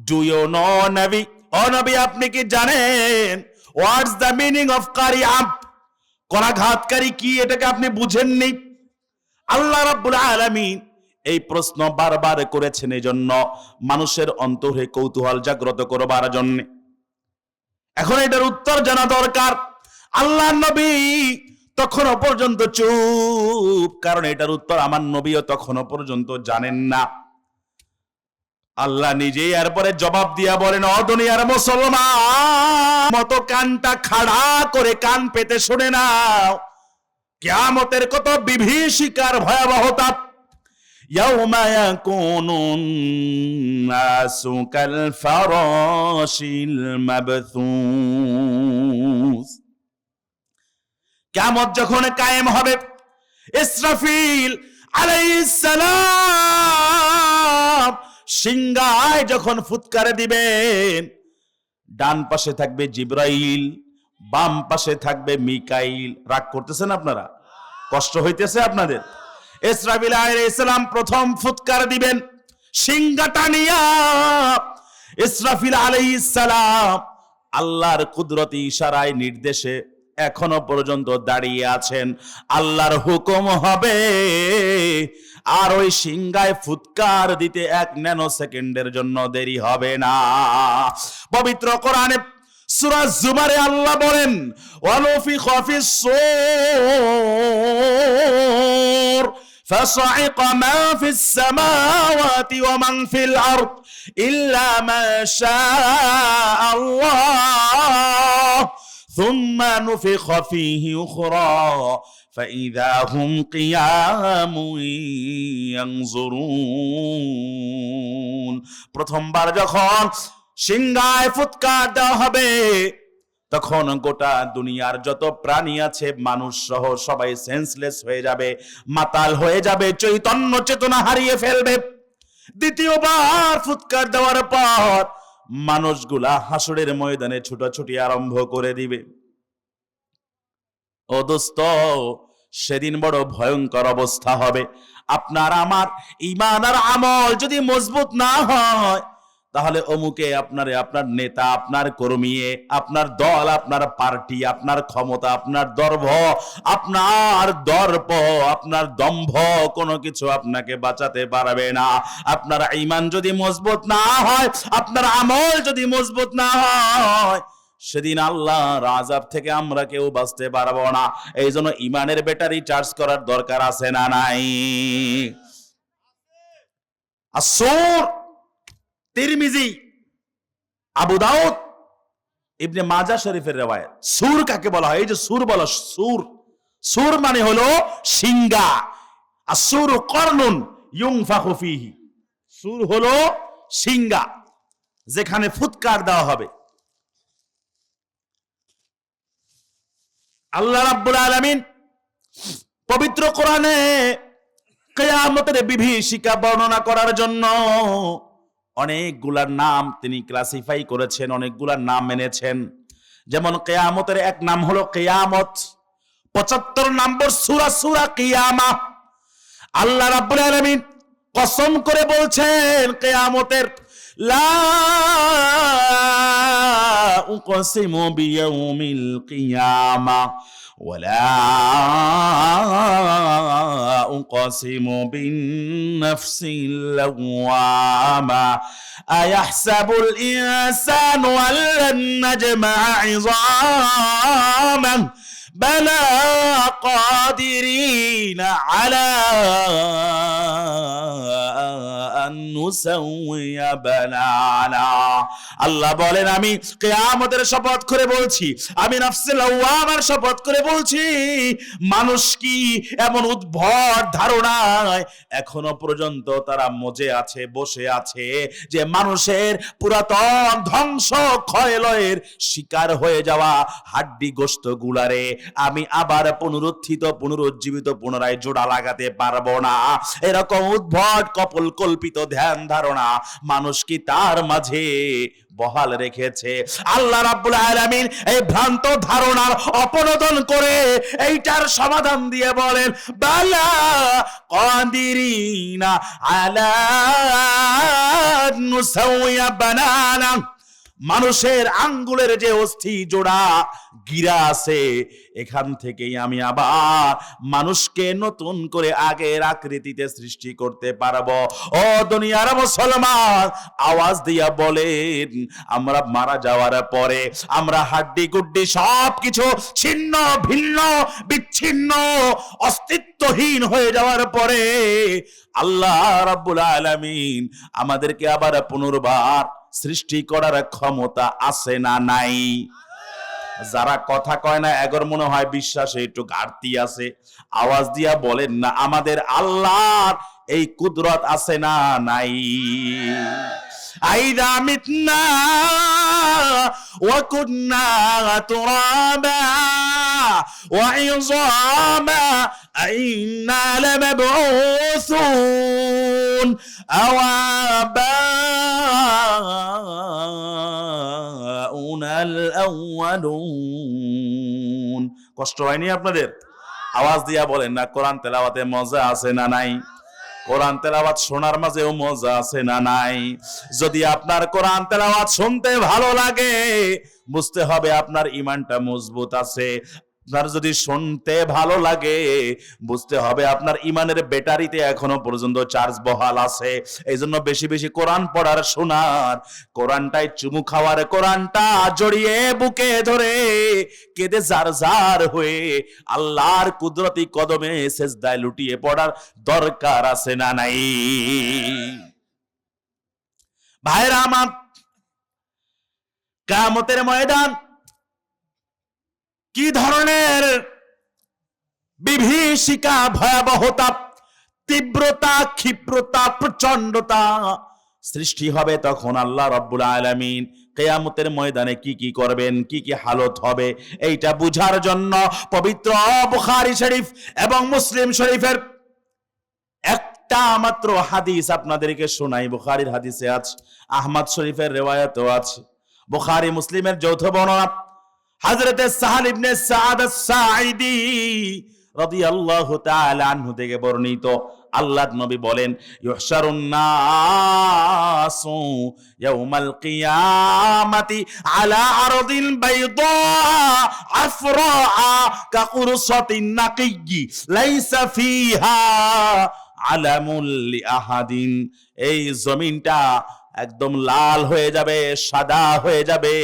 ডু ইউ নো নবী, ও নবী আপনি কি জানেন হোয়াটস দ্য মিনিং অফ কারিআ? করাঘাতকারী কি, এটাকে আপনি বুঝেননি? আল্লাহ রাব্বুল আলামিন এই প্রশ্ন বারবার করেছেন এই জন্য মানুষের অন্তরে কৌতূহল জাগ্রত করবার জন্য। এখন এটার উত্তর জানা দরকার। আল্লাহ নবী তখনও পর্যন্ত চুপ, কারণ এটার উত্তর আমার নবীও তখনও পর্যন্ত জানেন না। আল্লাহ নিজেই এরপরে জবাব দিয়া বলেন, ও দুনিয়ার মুসলমান, মতো কানটা খাড়া করে কান পেতে শুনে নাও, কিয়ামতের কত বিভীষিকার ভয়াবহতা। ইয়াউমা ইয়াকুনুন নাসু কাল ফারাশিল মাবথুস। কিয়ামত যখন কায়েম হবে, ইসরাফিল আলাইহিস সালাম সিংহায় যখন ফুৎকার দিবেন, ডান পাশে থাকবে জিবরাইল, বাম পাশে থাকবে মিকাইল। রাগ করতেছেন আপনারা? কষ্ট হইতেছে আপনাদের? ইসরাফিল আলাইহিস সালাম প্রথম ফুৎকার দিবেন সিংহাটা নিয়া। ইসরাফিল আলাইহিস সালাম আল্লাহর কুদরতি ইশারায় নির্দেশে এখনো পর্যন্ত দাঁড়িয়ে আছেন। আল্লাহর হুকুম হবে আর ওই সিংহায় ফুৎকার দিতে 1 ন্যানো সেকেন্ডের জন্য দেরি হবে না। পবিত্র কোরআনে সূরা জুমারে আল্লাহ বলেন, ওয়ানুফিখা ফিস সূর فصعق ما في السماوات ومن في الأرض إلا ما شاء الله ثم نفخ فيه أخرى فإذا هم قيام ينظرون। প্রথমবার যখন সিংহায় ফুৎকার দেওয়া হবে, তখন গোটা দুনিয়ার যত প্রাণী আছে মানুষ সহ সবাই সেন্সলেস হয়ে যাবে, মাতাল হয়ে যাবে, চৈতন্য চেতনা হারিয়ে ফেলবে। দ্বিতীয়বার ফুৎকার দেওয়ার পর মানুষগুলা হাসরের ময়দানে ছুটাছুটি আরম্ভ করে দিবে। ও দোস্ত, সেদিন বড় ভয়ঙ্কর অবস্থা হবে। আপনার আমার ঈমান আর আমল যদি মজবুত না হয়, তাহলে অমুকে আপনারে, আপনার নেতা, আপনার কর্মী, আপনার দল, আপনার পার্টি, আপনার ক্ষমতা, আপনার দর্ভ, আপনার দর্প, আপনার দম্ভ কোনো কিছু আপনাকে বাঁচাতে পারবে না। আপনার ঈমান যদি মজবুত না হয়, আপনার আমল যদি মজবুত না হয়, সেদিন আল্লাহর আযাব থেকে আমরা কেউ বাঁচতে পারবো না। এই জন্য ঈমানের ব্যাটারি চার্জ করার দরকার আছে না নাই? আসূর, তিরমিজি, আবু দাউদ, ইবনে মাজাহ শরীফের riwayat। সূর কাকে বলা হয়? এই যে সূর বলা, সূর, সূর মানে হলো সিংহা। আসূর কর্নুন ইউনফাখু ফীহি। সূর হলো সিংহা, যেখানে ফুৎকার দেওয়া হবে। আল্লাহ রাব্বুল আলামিন পবিত্র কোরআনে কিয়ামতের বিভীষিকা বর্ণনা করার জন্য অনেকগুলার নাম তিনি ক্লাসিফাই করেছেন, অনেকগুলার নাম এনেছেন। যেমন কিয়ামতের এক নাম হলো কিয়ামত। 75 নম্বর সূরা, সূরা কিয়ামা। আল্লাহ রাব্বুল আলামিন কসম করে বলছেন কিয়ামতের, লা উকসিমু বিয়াউমিল কিয়ামা ওয়ালা উকসিমু বিন-নাফসিল লাওয়ামা আয়াহসাবুল ইনসানু আল্লান নাজমা'a 'ইযামা বালা কাদিরিনা আলা আন নুসাউইয়া বানানা। আল্লাহ বলেন, আমি কিয়ামতের শপথ করে বলছি, আমি নাফসে লাওয়ামার শপথ করে বলছি, মানুষ কি এমন উদ্ভট ধারণায় এখনো পর্যন্ত তারা মজে আছে, বসে আছে, যে মানুষের পুরাতন ধ্বংস ক্ষয়লয়ের শিকার হয়ে যাওয়া হাড্ডি গোশত গুলারে আমি আবার পুনরুজ্জীবিত পুনরায় জোড়া লাগাতে পারবো না। এরকম উদ্ভট কল্পিত ধ্যান ধারণা মানুষ কি তার মাঝে বহাল রেখেছে? আল্লাহ রাব্বুল আলামিন এই ভ্রান্ত ধারণার অপনোদন করে এইটার সমাধান দিয়ে বলেন, বালা কাদিরিনা আলা নুসাউয়া বানানা। মানুষের আঙ্গুলের যে অস্থি জোড়া গিরা আছে, এখান থেকেই আমি আবার মানুষকে নতুন করে আগের আকৃতিতে সৃষ্টি করতে পারবো। ও দুনিয়ার মুসলমান, আওয়াজ দিয়া বলেন, আমরা মারা যাওয়ার পরে আমরা হাড্ডি গুড্ডি সবকিছু ছিন্ন ভিন্ন বিচ্ছিন্ন অস্তিত্বহীন হয়ে যাওয়ার পরে আল্লাহ রাব্বুল আলামিন আমাদেরকে আবার পুনর্বার সৃষ্টি করার ক্ষমতা আছে না নাই? যারা কথা কয় না, এগর মনে হয় বিশ্বাসে একটু ঘাটতি আছে। আওয়াজ দিয়া বলেন না, আমাদের আল্লাহর এই কুদরত আছে না নাই? আইদা মিতনা ওয়া কুন্না তুরাবা ওয়া ইযামা আইন্না লামাবউসুন আওয়াবাউনাল আউয়ালুন। কষ্ট হয়নি আপনাদের? আওয়াজ দিয়া বলেন না, কোরআন তেলাওয়াতে মজা আছে না নাই? কোরআন তেলাওয়াত শোনার মাঝেও মজা আছে না নাই? যদি আপনার কোরআন তেলাওয়াত শুনতে ভালো লাগে, বুঝতে হবে আপনার ঈমানটা মজবুত আছে। আপনার যদি শুনতে ভালো লাগে, বুঝতে হবে আপনার ঈমানের ব্যাটারিতে এখনো পর্যন্ত চার্জ বহাল আছে। এই জন্য বেশি বেশি কোরআন পড়ার, শোনার, কোরআনটাই চুমু খাওয়ার, কোরআনটা জড়িয়ে বুকে ধরে কেঁদে জার জার হয়ে আল্লাহর কুদরতি কদমে সেজদায় লুটিয়ে পড়ার দরকার আছে না নাই? ভাইরা আমার, কিয়ামতের ময়দান কি ধরনের বিভীষিকা, ভয়াবহতা, তীব্রতা, ক্ষিপ্রতা, প্রচন্ডতা সৃষ্টি হবে, তখন আল্লাহ রাব্বুল আলামিন কিয়ামতের ময়দানে কি কি করবেন, কি কি হালত হবে, এইটা বুঝার জন্য পবিত্র বুখারী শরীফ এবং মুসলিম শরীফের একটা মাত্র হাদিস আপনাদেরকে শোনাই। বুখারীর হাদিসে আছে, আহমদ শরীফের রিওয়ায়াতও আছে, বুখারী মুসলিমের যৌথ বর্ণনা। হযরতে সাহাল ইবনে সাদ আস-সাঈদী রাদিয়াল্লাহু তাআলা আনহু থেকে বর্ণিত, আল্লাহর নবী বলেন, ইউহশারুন নাসু ইয়াউমাল কিয়ামাতি আলা আরদিল বাইদা আফরা কাকুরসাতিন নাকিয়্যি লাইসা ফিহা আলামুল লিআহাদিন। এই জমিনটা একদম লাল হয়ে যাবে, সাদা হয়ে যাবে।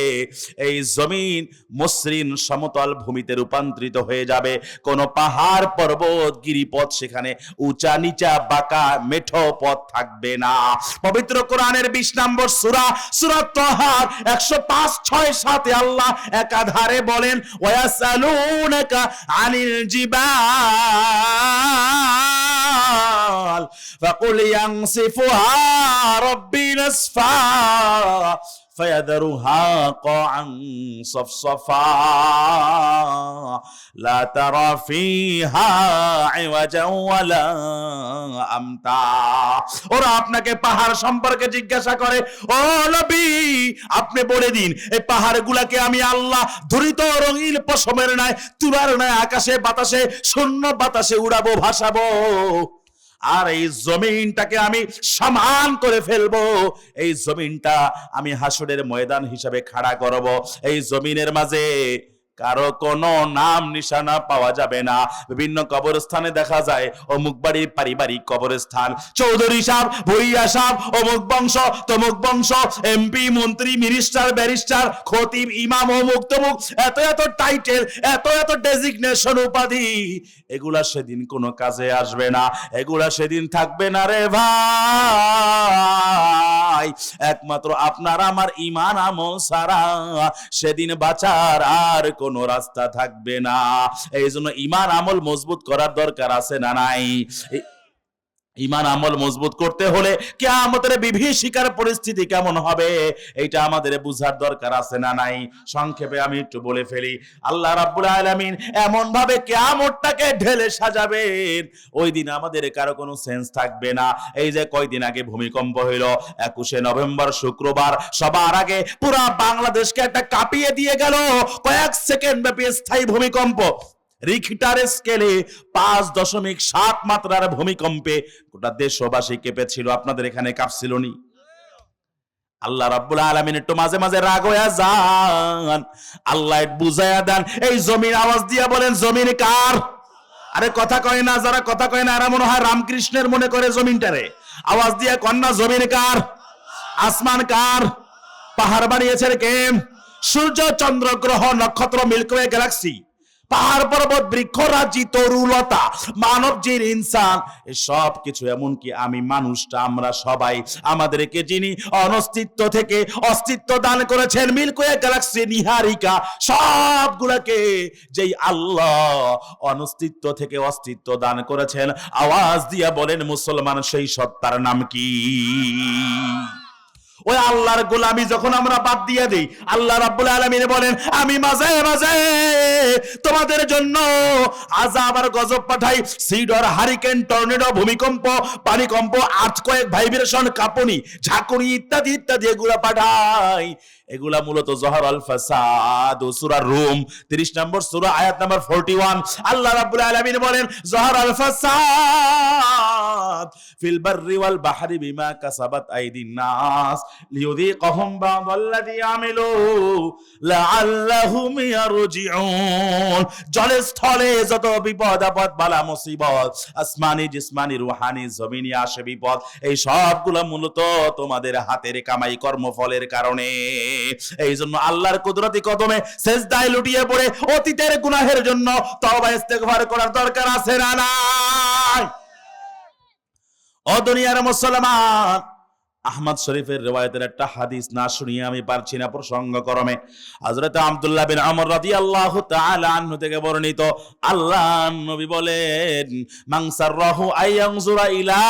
এই জমিন মসৃণ সমতল ভূমিতে রূপান্তরিত হয়ে যাবে। কোন পাহাড় পর্বত গিরিপথ সেখানে উঁচা নিচা বাঁকা মেঠো পথ থাকবে না। পবিত্র কোরআনের 20 নম্বর সূরা, সূরা তাহার 105, 6, 7 আল্লাহ একাধারে বলেন, ওয়ায়াসালুনাকা আনিল জিবাল ফাকুল ইয়ানসিফুহা রাব্বি নাসফা ফায়াদরুহা কাআন সফসফা লা তারা ফিহা ইওয়াজান ওয়ালা আমতা। ওরা আপনাকে পাহাড় সম্পর্কে জিজ্ঞাসা করে, ও নবী আপনি বলে দিন, এই পাহাড়গুলোকে আমি আল্লাহ ধরিত রঙিন পশমের ন্যায়, তুলার ন্যায় আকাশে বাতাসে শূন্য বাতাসে উড়াবো, ভাসাবো, আর এই জমিনটাকে আমি সমান করে ফেলবো। এই জমিনটা আমি হাসরের ময়দান হিসাবে খাড়া করব। এই জমিনের মাঝে কারো কোনো নাম নিশানা পাওয়া যাবে না। বিভিন্ন কবরস্থানে দেখা যায় অমুক বাড়ির পারিবারিক কবরস্থান, চৌধুরী সাহেব, ভুইয়া সাহেব, অমুক বংশ তমুক বংশ, এমপি, মন্ত্রী, মিনিস্টার, ব্যারিস্টার, খতিব, ইমাম, অমুক তমুক, এত এত টাইটেল, এত এত ডেজিগনেশন, উপাধি, এগুলা সেদিন কোনো কাজে আসবে না, এগুলা সেদিন থাকবে না রে ভাই। একমাত্র আপনার আমার ঈমান আমল ছাড়া সেদিন বাঁচার আর কোনো রাস্তা থাকবে না। এই জন্য ঈমান আমল মজবুত করার দরকার আছে না নাই? ঈমান আমল মজবুত করতে হলে কিয়ামতের বিভীষিকার পরিস্থিতি কেমন হবে এটা আমাদের বুঝার দরকার আছে না নাই? সংক্ষেপে আমি একটু বলে ফেলি। আল্লাহ রাব্বুল আলামিন এমন ভাবে কিয়ামতটাকে ঢেলে সাজাবেন, ওই দিন আমাদের কারো কোনো সেন্স থাকবে না। এই যে কয়দিন আগে ভূমিকম্প হইল, 21শে নভেম্বর শুক্রবার, সবার আগে পুরা বাংলাদেশকে একটা কাঁপিয়ে দিয়ে গেল কয়েক সেকেন্ড ব্যাপী স্থায়ী ভূমিকম্প। রিখটার স্কেলে 5.7 মাত্রার ভূমিকম্পে গোটা দেশবাসী কেঁপেছিল। আপনাদের এখানে কাঁপছিল নি? আল্লাহ রাব্বুল আলামিন একটু মাঝে মাঝে রাগ হয়ে যান, আল্লাহ বুঝায়া দেন। এই জমিন আওয়াজ দিয়া বলেন, জমিন কার? আরে কথা কয় না, যারা কথা কয় না এরা মনে হয় রামকৃষ্ণের মনে করে জমিনটারে। আওয়াজ দিয়া কন্যা, জমিন কার? আসমান কার? পাহাড় বানিয়েছেন কে? সূর্য, চন্দ্র, গ্রহ, নক্ষত্র, মিল্কি ওয়ে গ্যালাক্সি, পাহাড়, পর্বত, বৃক্ষ, রাজি, তরুলতা, মানব, জিন, ইনসান, সব কিছু, এমনকি আমি মানুষটা, আমরা সবাই, আমাদেরকে যিনি অনস্তিত্ব থেকে অস্তিত্ব দান করেছেন, মিল্কি ওয়ে গ্যালাক্সি, নিহারিকা, সবগুলোকে যেই আল্লাহ অনস্তিত্ব থেকে অস্তিত্ব দান করেছেন, আওয়াজ দিয়া বলেন মুসলমান, সেই সত্তার নাম কি? ওই আল্লাহর গোলামি যখন আমরা বাদ দিয়ে দিই, আল্লাহ রাব্বুল আলামিন বলেন, আমি মাঝে মাঝে তোমাদের জন্য আযাব আর গজব পাঠাই, সিডর, হারিকেন, টর্নেডো, ভূমিকম্প, পানিকম্প, আর্থকোয়েক, ভাইব্রেশন, কাঁপুনি, ঝাঁকুনি ইত্যাদি ইত্যাদি এগুলা পাঠাই। এগুলা মূলত জহর আল ফাসাদ, সূরা রুম 30 নম্বর সূরা আয়াত নাম্বার 41। আল্লাহ রাব্বুল আলামিন বলেন, জহর আল ফাসাদ ফিল বাররি ওয়াল বাহরি বিমা কাসাবাত আইদিন নাস লিয়ুযীকাহুম বা'দাল্লাযী আমিলু লাআল্লাহুম ইয়ারজিউন। জলে স্থলে যত বিপদ আপদ, বালা মুসিবত, আসমানি, জিসমানি, রুহানি, জমিনি আসে বিপদ, এই সবগুলো মূলত তোমাদের হাতের কামাই কর্মফলের কারণে। এই জন্য আল্লাহর কুদরতি কদমে সেজদায় লুটিয়ে পড়ে অতীতের গুনাহের জন্য তওবা ইস্তেগফার করার দরকার আছে না নাই? ও দুনিয়ার মুসলমান, আহমদ শরীফের রিওয়ায়াতের একটা হাদিস না শুনিয়ে আমি পারছি না প্রসঙ্গক্রমে। হযরত আব্দুল্লাহ বিন আমর রাদিয়াল্লাহু তাআলা আনহু থেকে বর্ণিত, আল্লাহর নবী বলেন, মান সাররাহু আয়ানজুরা ইলা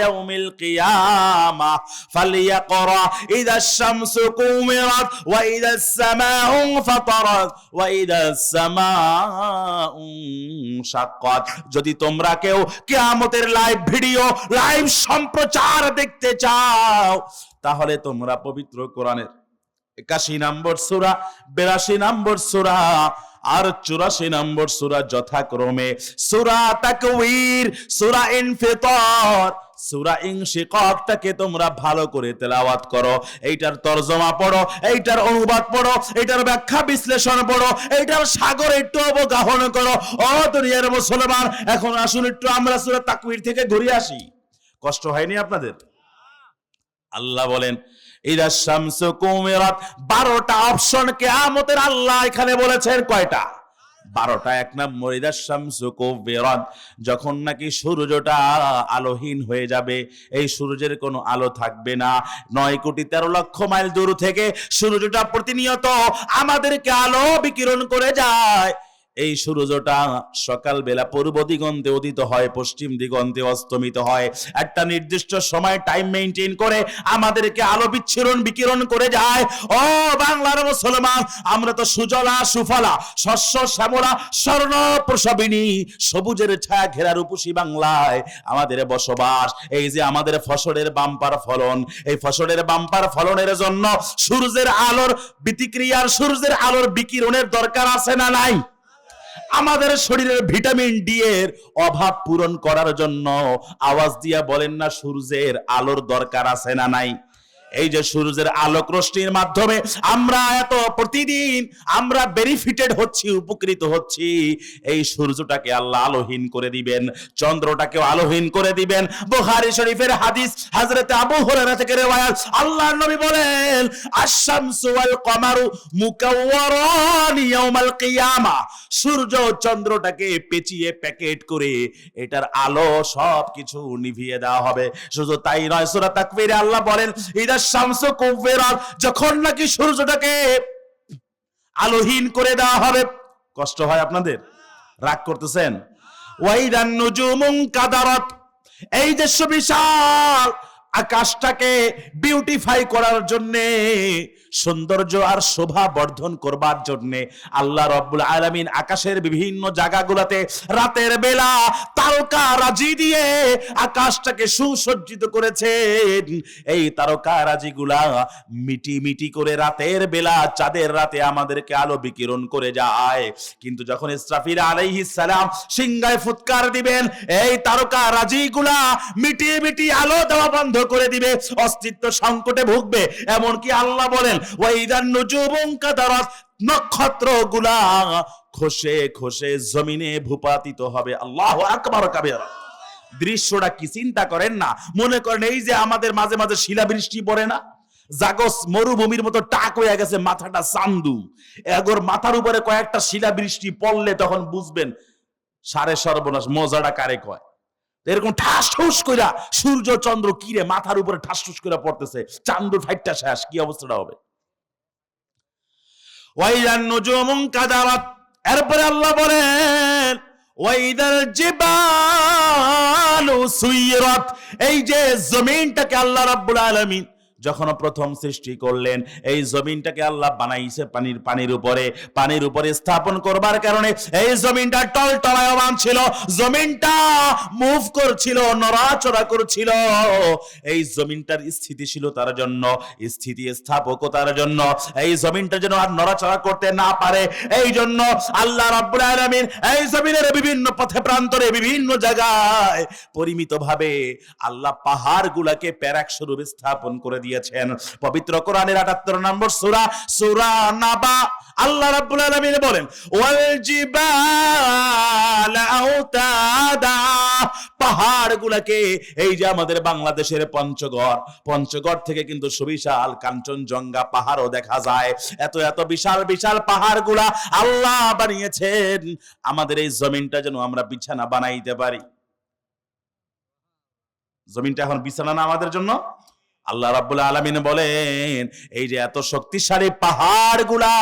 ইয়াউমিল কিয়ামাহ ফালিয়াকরা ইযাশ শামসু কুমিরাত ওয়া ইযাস সামাউ ফাতারাত ওয়া ইযাস সামাউ শাক্কাত। যদি তোমরা কেউ কিয়ামতের লাইভ ভিডিও, লাইভ সম্প্রচার দেখতে চাও, তাহলে তোমরা পবিত্র কোরআনের 81 নম্বর সূরা, 82 নম্বর সূরা আর 84 নম্বর সূরা যথাক্রমে সূরা তাকবীর, সূরা ইনফিতার, সূরা ইনশিকাকটাকে তোমরা ভালো করে তেলাওয়াত করো, এইটার তরজমা পড়ো, এইটার অনুবাদ পড়ো, এইটার ব্যাখ্যা বিশ্লেষণ পড়ো, এইটার সাগরে একটু অবগাহন করো। ও দুনিয়ার মুসলমান, এখন আসুন একটু আমরা সূরা তাকবীর থেকে ঘুরে আসি। কষ্ট হয়নি আপনাদের? আল্লাহ বলেন, ইযাশ শামসু কুমিরাত, 12টা অপশন কিয়ামতের আল্লাহ এখানে বলেছেন। কয়টা? 12টা। 1 নম্বর, ইযাশ শামসু কুবিরাত, যখন নাকি সূর্যটা আলোহীন হয়ে যাবে, এই সূর্যের কোনো আলো থাকবে না। 9 কোটি 13 লক্ষ মাইল দূর থেকে সূর্যটা প্রতিনিয়ত আমাদেরকে আলো বিকিরণ করে যায়। এই সূর্যটা সকাল বেলা পূর্ব দিগন্তে উদিত হয়, পশ্চিম দিগন্তে অস্তমিত হয়। একটা নির্দিষ্ট সময় টাইম মেইনটেইন করে আমাদেরকে আলো বিকিরণ করে যায়। ও বাংলার মুসলমান, আমরা তো সুজলা সুফলা, শস্য শ্যামলা, স্বর্ণ প্রসবিনী, সবুজের ছায়া ঘেরা রূপসী বাংলায় আমাদের বসবাস। এই যে আমাদের ফসলের বাম্পার ফলন, এই ফসলের বাম্পার ফলনের জন্য সূর্যের আলোর ব্যতিক্রিয়ার, সূর্যের আলোর বিকিরণের দরকার আছে না নাই? আমাদের শরীরের ভিটামিন ডি এর অভাব পূরণ করার জন্য আওয়াজ দিয়া বলেন না, সূর্যের আলোর দরকার আছে না নাই? এই যে সূর্যের আলোক রশ্মির মাধ্যমে আমরা এত প্রতিদিন আমরা বেনিফিটেড হচ্ছি, উপকৃত হচ্ছি। এই সূর্যটাকে আল্লাহ আলোহীন করে দিবেন, চন্দ্রটাকেও আলোহীন করে দিবেন। বুখারী শরীফের হাদিস, হযরত আবু হুরায়রা থেকে রিওয়ায়াত, আল্লাহর নবী বলেন, আশ-শামসু ওয়াল কমারু মুকাওয়ারান ইয়াউমাল কিয়ামা, সূর্য চন্দ্রটাকে পেঁচিয়ে প্যাকেট করে এটার আলো সবকিছু নিভিয়ে দেওয়া হবে। শুধু তাই নয়, সূরা তাকবীরে আল্লাহ বলেন, ইদা শামসু কুবিরাত, যখন নাকি সূর্যটাকে আলোহীন করে দেওয়া হবে। কষ্ট হয় আপনাদের? রাগ করতেছেন? ওয়াইদান নুজুমুন কাদারাত, এই যে সুবিশাল আকাশটাকে বিউটিফাই করার জন্যে, সৌন্দর্য আর শোভা বর্ধন করবার জন্যে আল্লাহ রাব্বুল আলামিন আকাশের বিভিন্ন জায়গাগুলোতে রাতের বেলা তারকা রাজি দিয়ে আকাশটাকে সুসজ্জিত করেছেন। এই তারকা রাজিগুলা মিটি মিটি করে রাতের বেলা, চাঁদের রাতে আমাদেরকে আলো বিকিরণ করে যায়। কিন্তু যখন ইসরাফিল আলাইহিস সালাম সিংহায় ফুৎকার দিবেন, এই তারকা রাজিগুলা মিটি মিটি আলো দেওয়া বন্ধ করে দিবে, অস্তিত্ব সংকটে ভুগবে। এমনকি আল্লাহ বলেন ওয়াইদান নুজুমুন কাদারাত, নক্ষত্রগুলা খসে খসে জমিনে ভূপাতিত হবে। আল্লাহু আকবার কাবীরা। দৃশ্যটা কি চিন্তা করেন না, মনে করেন এই যে আমাদের মাঝে মাঝে শিলাবৃষ্টি পড়ে না, জাগস মরুভূমির মতো টাক হয়ে গেছে, মাথাটা চান্দু, এগোর মাথার উপরে কয়েকটা শিলাবৃষ্টি পড়লে তখন বুঝবেন সারে সর্বনাশ মজাটা কারে কয়। এরকম ঠাস ঠুস কইরা সূর্য চন্দ্র কিরে মাথার উপরে ঠাস ঠুস কইরা পড়তেছে, চান্দু ফাইটটা শেষ, কি অবস্থাটা হবে? ওয়াইদান নুজুমুন কাদারাত, এরপরে আল্লাহ বলেন ওয়াইদাল জিবালু সুইরাত, এই যে জমিনটাকে আল্লাহ রাব্বুল আলামিন যখন প্রথম সৃষ্টি করলেন, এই জমিনটাকে আল্লাহ বানাইছে পানির উপরে স্থাপন করবার কারণে এই জমিনটা টলটলায়মান ছিল, জমিনটা মুভ করছিল, নড়াচড়া করছিল। এই জমিনটার স্থিতিশীলতার জন্য, স্থিতিস্থাপকতার জন্য এই জমিনটা যেন আর নড়াচড়া করতে না পারে, এই জন্য আল্লাহ রাব্বুল আলামিন এই জমিনের বিভিন্ন পথে প্রান্তরে বিভিন্ন জায়গায় পরিমিতভাবে আল্লাহ পাহাড়গুলোকে প্যারাক স্বরূপ স্থাপন করে দিয়েছেন। পবিত্র কোরআনের ৭৮ নম্বর সূরা, সূরা নাবা, আল্লাহ রাব্বুল আলামিন বলেন ওয়াল জিবালা আওতাদা, পাহাড়গুলোকে, এই যে আমাদের বাংলাদেশের পঞ্চগড় থেকে কিন্তু সুবিশাল কাঞ্চনজঙ্ঘা পাহাড়ও দেখা যায়। এত এত বিশাল বিশাল পাহাড়গুলা আল্লাহ বানিয়েছেন আমাদের এই জমিনটা যেন আমরা বিছানা বানাইতে পারি। জমিনটা এখন বিছানা না আমাদের জন্য। আল্লাহ রাব্বুল আলামিন বলেন এই যে এত শক্তিশালী পাহাড়গুলা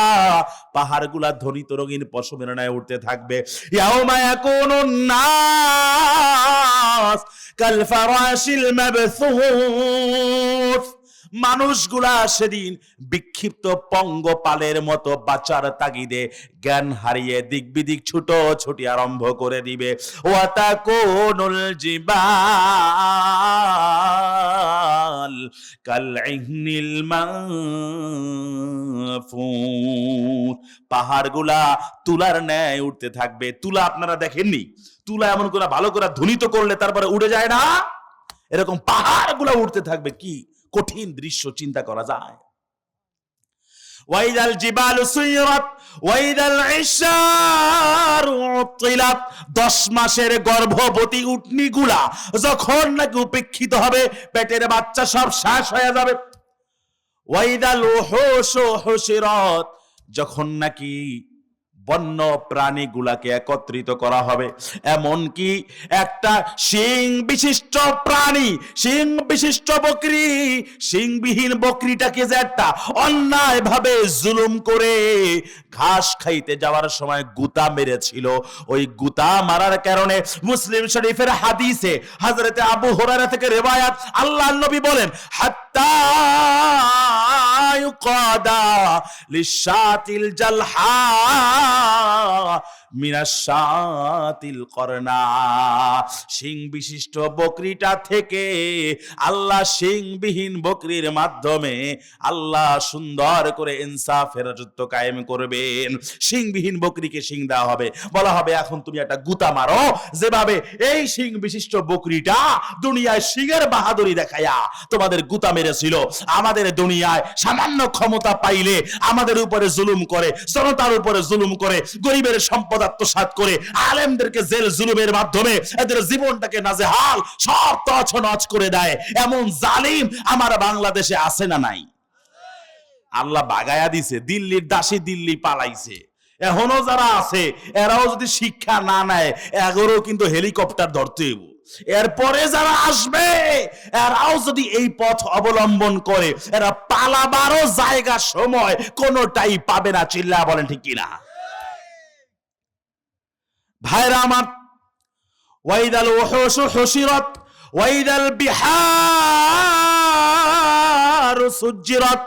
ধ্বনিত রঙিন পশমের ন্যায় উঠতে থাকবে। ইয়াউমা ইয়াকুনুন নাস কাল ফারাশিল মাবসুস, মানুষগুলা সেদিন বিক্ষিপ্ত পঙ্গপালের মতো বাঁচার তাগিদে জ্ঞান হারিয়ে দিক বিদিক ছুটি আরম্ভ করে দিবে। ওয়াতাকুনুল জিবাল কালইহনিল মানফুস, পাহাড়গুলা তুলার ন্যায় উঠতে থাকবে। তুলা আপনারা দেখেননি? তুলা এমন করে ভালো করে ধ্বনিত করলে তারপরে উড়ে যায় না, এরকম পাহাড়গুলা উঠতে থাকবে। কি কঠিন দৃশ্য চিন্তা করা যায়। ওয়াইদাল জিবালু সুইরাত ওয়াইদাল ইশারু উতিলাত, 10 মাসের গর্ভবতী উটনিগুলা যখন নাকি উপেক্ষিত হবে, পেটের বাচ্চা সব শেষ হয়ে যাবে। ওয়াইদাল উহুশু হুশিরাত, যখন নাকি বন্য প্রাণীগুলাকে একত্রিত করা হবে, এমনকি একটা শিং বিশিষ্ট প্রাণী, শিং বিশিষ্ট বকরি, শিংবিহীন বকরিটাকে যে একটা অন্যায় ভাবে জুলুম করে ঘাস খাইতে যাওয়ার সময় গুতা মেরেছিল, ওই গুতা মারার কারণে মুসলিম শরীফের হাদিসে হযরতে আবু হুরায়রা থেকে রিওয়ায়াত, আল্লাহর নবী বলেন হাত্তা ইউকাদা লিশাতিল জালহা মিনাশাতিল করনা, শিং বিশিষ্ট বকরিটা থেকে আল্লাহ শিংবিহীন বকরির মাধ্যমে আল্লাহ সুন্দর করে ইনসাফের রাজত্ব কায়েম করবেন। শিংবিহীন বকরিকে শিং দেওয়া হবে, বলা হবে এখন তুমি একটা গুতা মারো, যেভাবে এই শিং বিশিষ্ট বকরিটা দুনিয়ায় শিংয়ের বাহাদুরি দেখায়া তোমাদের গুতা মেরেছিল, আমাদের দুনিয়ায় সামান্য ক্ষমতা পাইলে আমাদের উপরে জুলুম করে, জনতার উপরে জুলুম করে, গরিবের সম্পদ আত্মসাৎ করে, আলেমদেরকে জেল জুলুমের মাধ্যমে এদের জীবনটাকে নাজেহাল সব তছনছ করে দেয়। এমন জালিম আমার বাংলাদেশে আছে না নাই? আল্লাহ বাগায়া দিছে, দিল্লির দাসী দিল্লি পালাইছে। এখনো যারা আছে এরাও যদি শিক্ষা না নেয়, এগোরও কিন্তু হেলিকপ্টার ধরতে হইব। এরপরে যারা আসবে এরাও যদি এই পথ অবলম্বন করে, এরা পালাবারও জায়গা সময় কোনোটাই পাবে না। চিল্লা বলেন ঠিক কিনা? ভাইরা আমার, ওয়াইদাল উহুশু হুশিরাত ওয়াইদাল বিহারু সুজ্জিরাত,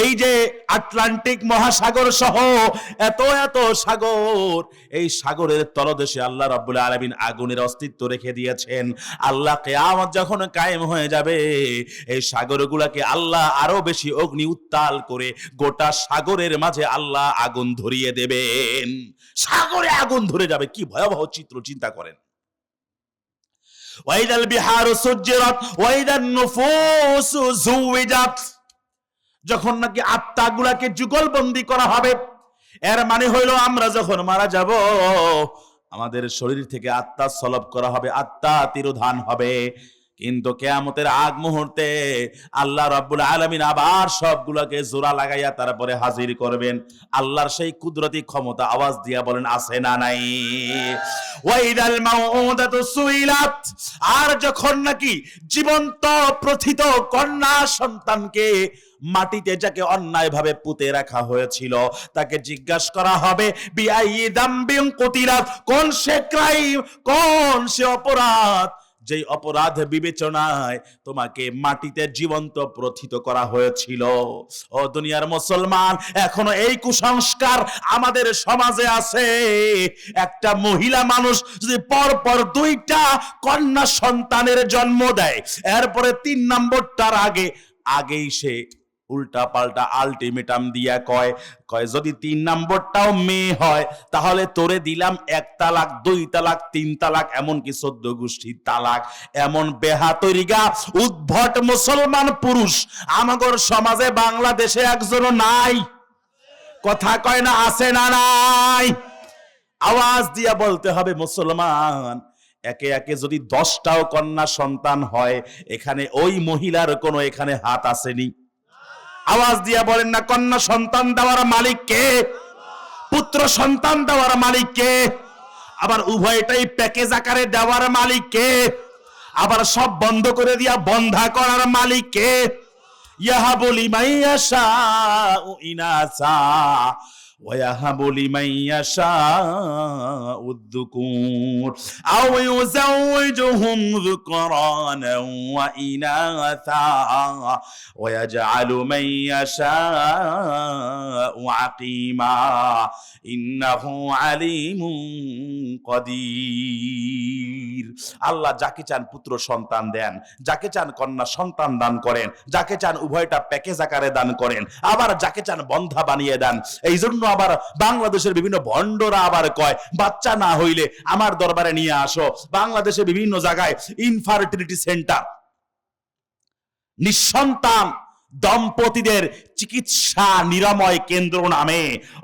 এই যে আটলান্টিক মহাসাগর সহ এত এত সাগর, এই সাগরের তলদেশে আল্লাহ রাব্বুল আলামিন আগুনের অস্তিত্ব রেখে দিয়েছেন। আল্লাহ কিয়ামত যখন কায়েম হয়ে যাবে, এই সাগরগুলোকে আল্লাহ আরো বেশি অগ্নি উত্তাল করে গোটা সাগরের মাঝে আল্লাহ আগুন ধরিয়ে দেবেন। সাগরে আগুন ধরে যাবে, কি ভয়াবহ চিত্র চিন্তা করেন। ওয়াইদাল বিহারু সুজ্জিরাত ওয়াইদান নুফুসু যুওয়াজাত, যখন নাকি আত্মাগুলাকে যুগলবন্দি করা হবে, এর মানে হইল আমরা যখন মারা যাব আমাদের শরীর থেকে আত্মা সলব করা হবে, আত্মা তিরোধান হবে। কিন্তু কিয়ামতের আগ মুহূর্তে আল্লাহ রাব্বুল আলামিন আবার সবগুলোকে জোড়া লাগাইয়া তারপরে হাজির করবেন। আল্লাহর সেই কুদরতি ক্ষমতা আওয়াজ দিয়া বলেন আছে না নাই? ওয়াইদাল মাউউদাতু সুইলাত, আর যখন নাকি জীবন্ত প্রথিত কন্যা সন্তানকে মাটিতে যাকে অন্যায়ভাবে পুঁতে রাখা হয়েছিল তাকে জিজ্ঞাসা করা হবে বিআই দামবিন কুতিলাত, কোন সে ক্রাইম, কোন সে অপরাধ যেই অপরাধ বিবেচনায় তোমাকে মাটিতে জীবন্ত প্রথিত করা হয়েছিল। ও দুনিয়ার মুসলমান, এখনো এই কুসংস্কার আমাদের সমাজে আছে। একটা মহিলা মানুষ যদি পরপর 2টা কন্যা সন্তানের জন্ম দেয়, এরপরে 3 নম্বরটার আগেই সে উল্টা পাল্টা আলটিমেটাম দিয়া কয় যদি 3 নম্বরটাও মেয়ে হয় তাহলে তোরে দিলাম 1 তালাক, 2 তালাক, 3 তালাক, এমনকি 14 গোষ্ঠীর তালাক। এমন বেহাতরিগা উদ্ভট মুসলমান পুরুষ আমাদের সমাজে বাংলাদেশে একজনও নাই। কথা কয় না আছে না নাই? আওয়াজ দিয়া বলতে হবে মুসলমান, একে একে যদি 10টাও কন্যা সন্তান হয়, এখানে ওই মহিলার কোনো এখানে হাত আসেনি? আওয়াজ দিয়া বলেন না, কন্যা সন্তান দেওয়ার মালিক কে? পুত্র সন্তান দেওয়ার মালিক কে? আবার উভয়টাই প্যাকেজ আকারে দেওয়ার মালিক কে? আবার সব বন্ধ করে দিয়া বন্ধা করার মালিক কে? ইয়াহাবু লিমান ইয়াশাউ ইনাসা ওয়া ইয়াহাবু লিমান ইয়াশাউ যুকুর আও ইউযাওয়িজুহুম যুকরানান ওয়া ইনাসা ওয়া ইয়াজআলু মান ইয়াশাউ আকিমা ইন্নাহু আলিমুন কাদির। আল্লাহ যাকে চান পুত্র সন্তান দেন, যাকে চান কন্যা সন্তান দান করেন, যাকে চান উভয়টা প্যাকেজ আকারে দান করেন, আবার যাকে চান বন্ধা বানিয়ে দেন। এই জন্য আবার বাংলাদেশের বিভিন্ন ভণ্ডরা আবার কয় বাচ্চা না হইলে আমার দরবারে নিয়ে আসো। বাংলাদেশে বিভিন্ন জায়গায় ইনফার্টিলিটি সেন্টার, নিঃসন্তান দম্পতিদের চিকিৎসা নিরাময় কেন্দ্র নামে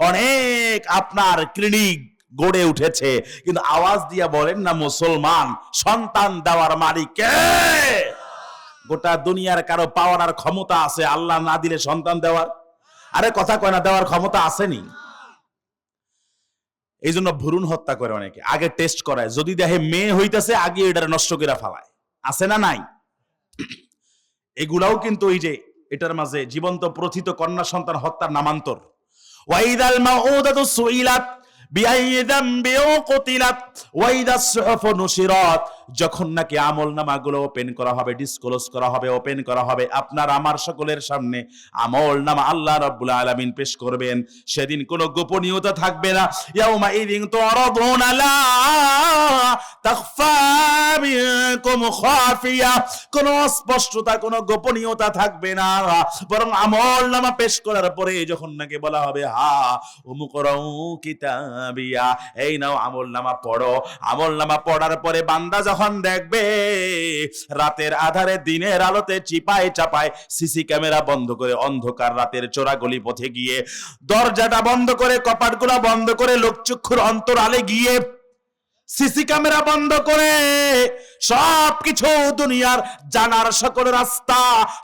অনেক আপনার ক্লিনিক গড়ে উঠেছে। কিন্তু আওয়াজ দিয়া বলেন না মুসলমান, সন্তান দেওয়ার মালিক কে? গোটা দুনিয়ার কারো পাওয়ার আর ক্ষমতা আছে আল্লাহ না দিলে সন্তান দেওয়ার? আরে কথা কয় না, দেওয়ার ক্ষমতা আসেনি। এই জন্য ভ্রূণ হত্যা করে অনেকে, আগে টেস্ট করায়, যদি দেখে মেয়ে হইতেছে আগে এটারে নষ্ট করে ফেলায়। আছে না নাই? এগুলাও কিন্তু এই যে এটার মাঝে জীবন্ত প্রথিত কন্যা সন্তান হত্যার নামান্তর। ওয়াইদাল মাউউদাতু সুইলাত বিআই যামবিন কুতিলাত ওয়াইদাস সুহুফু নুশিরাত, যখন নাকি আমলনামাগুলো ওপেন করা হবে, ডিসক্লোজ করা হবে, ওপেন করা হবে, আপনার আমার সকলের সামনে আমলনামা আল্লাহ রাব্বুল আলামিন পেশ করবেন। সেদিন কোনো গোপনীয়তা থাকবে না। ইয়াউমা ইযিন তুরাদুনা লা তাখফা মিনকুম খাফিয়া, কোনো অস্পষ্টতা, কোনো গোপনীয়তা থাকবে না, বরং আমলনামা পেশ করার পরে যখন নাকি বলা হবে হা উমুকরাউ কিতাবিয়া, এই নাও আমলনামা পড়ো। আমলনামা পড়ার পরে বান্দা যখন দেখবে রাতের আধারে দিনের আলোতে চিপায় চাপায়, সিসি ক্যামেরা বন্ধ করে অন্ধকার রাতের চোরাগলি পথে গিয়ে দরজাটা বন্ধ করে, কপাটগুলা বন্ধ করে, লোকচক্ষুর অন্তরালে গিয়ে সিসি ক্যামেরা বন্ধ করে সবকিছু দুনিয়ার জানার সকল রাস্তা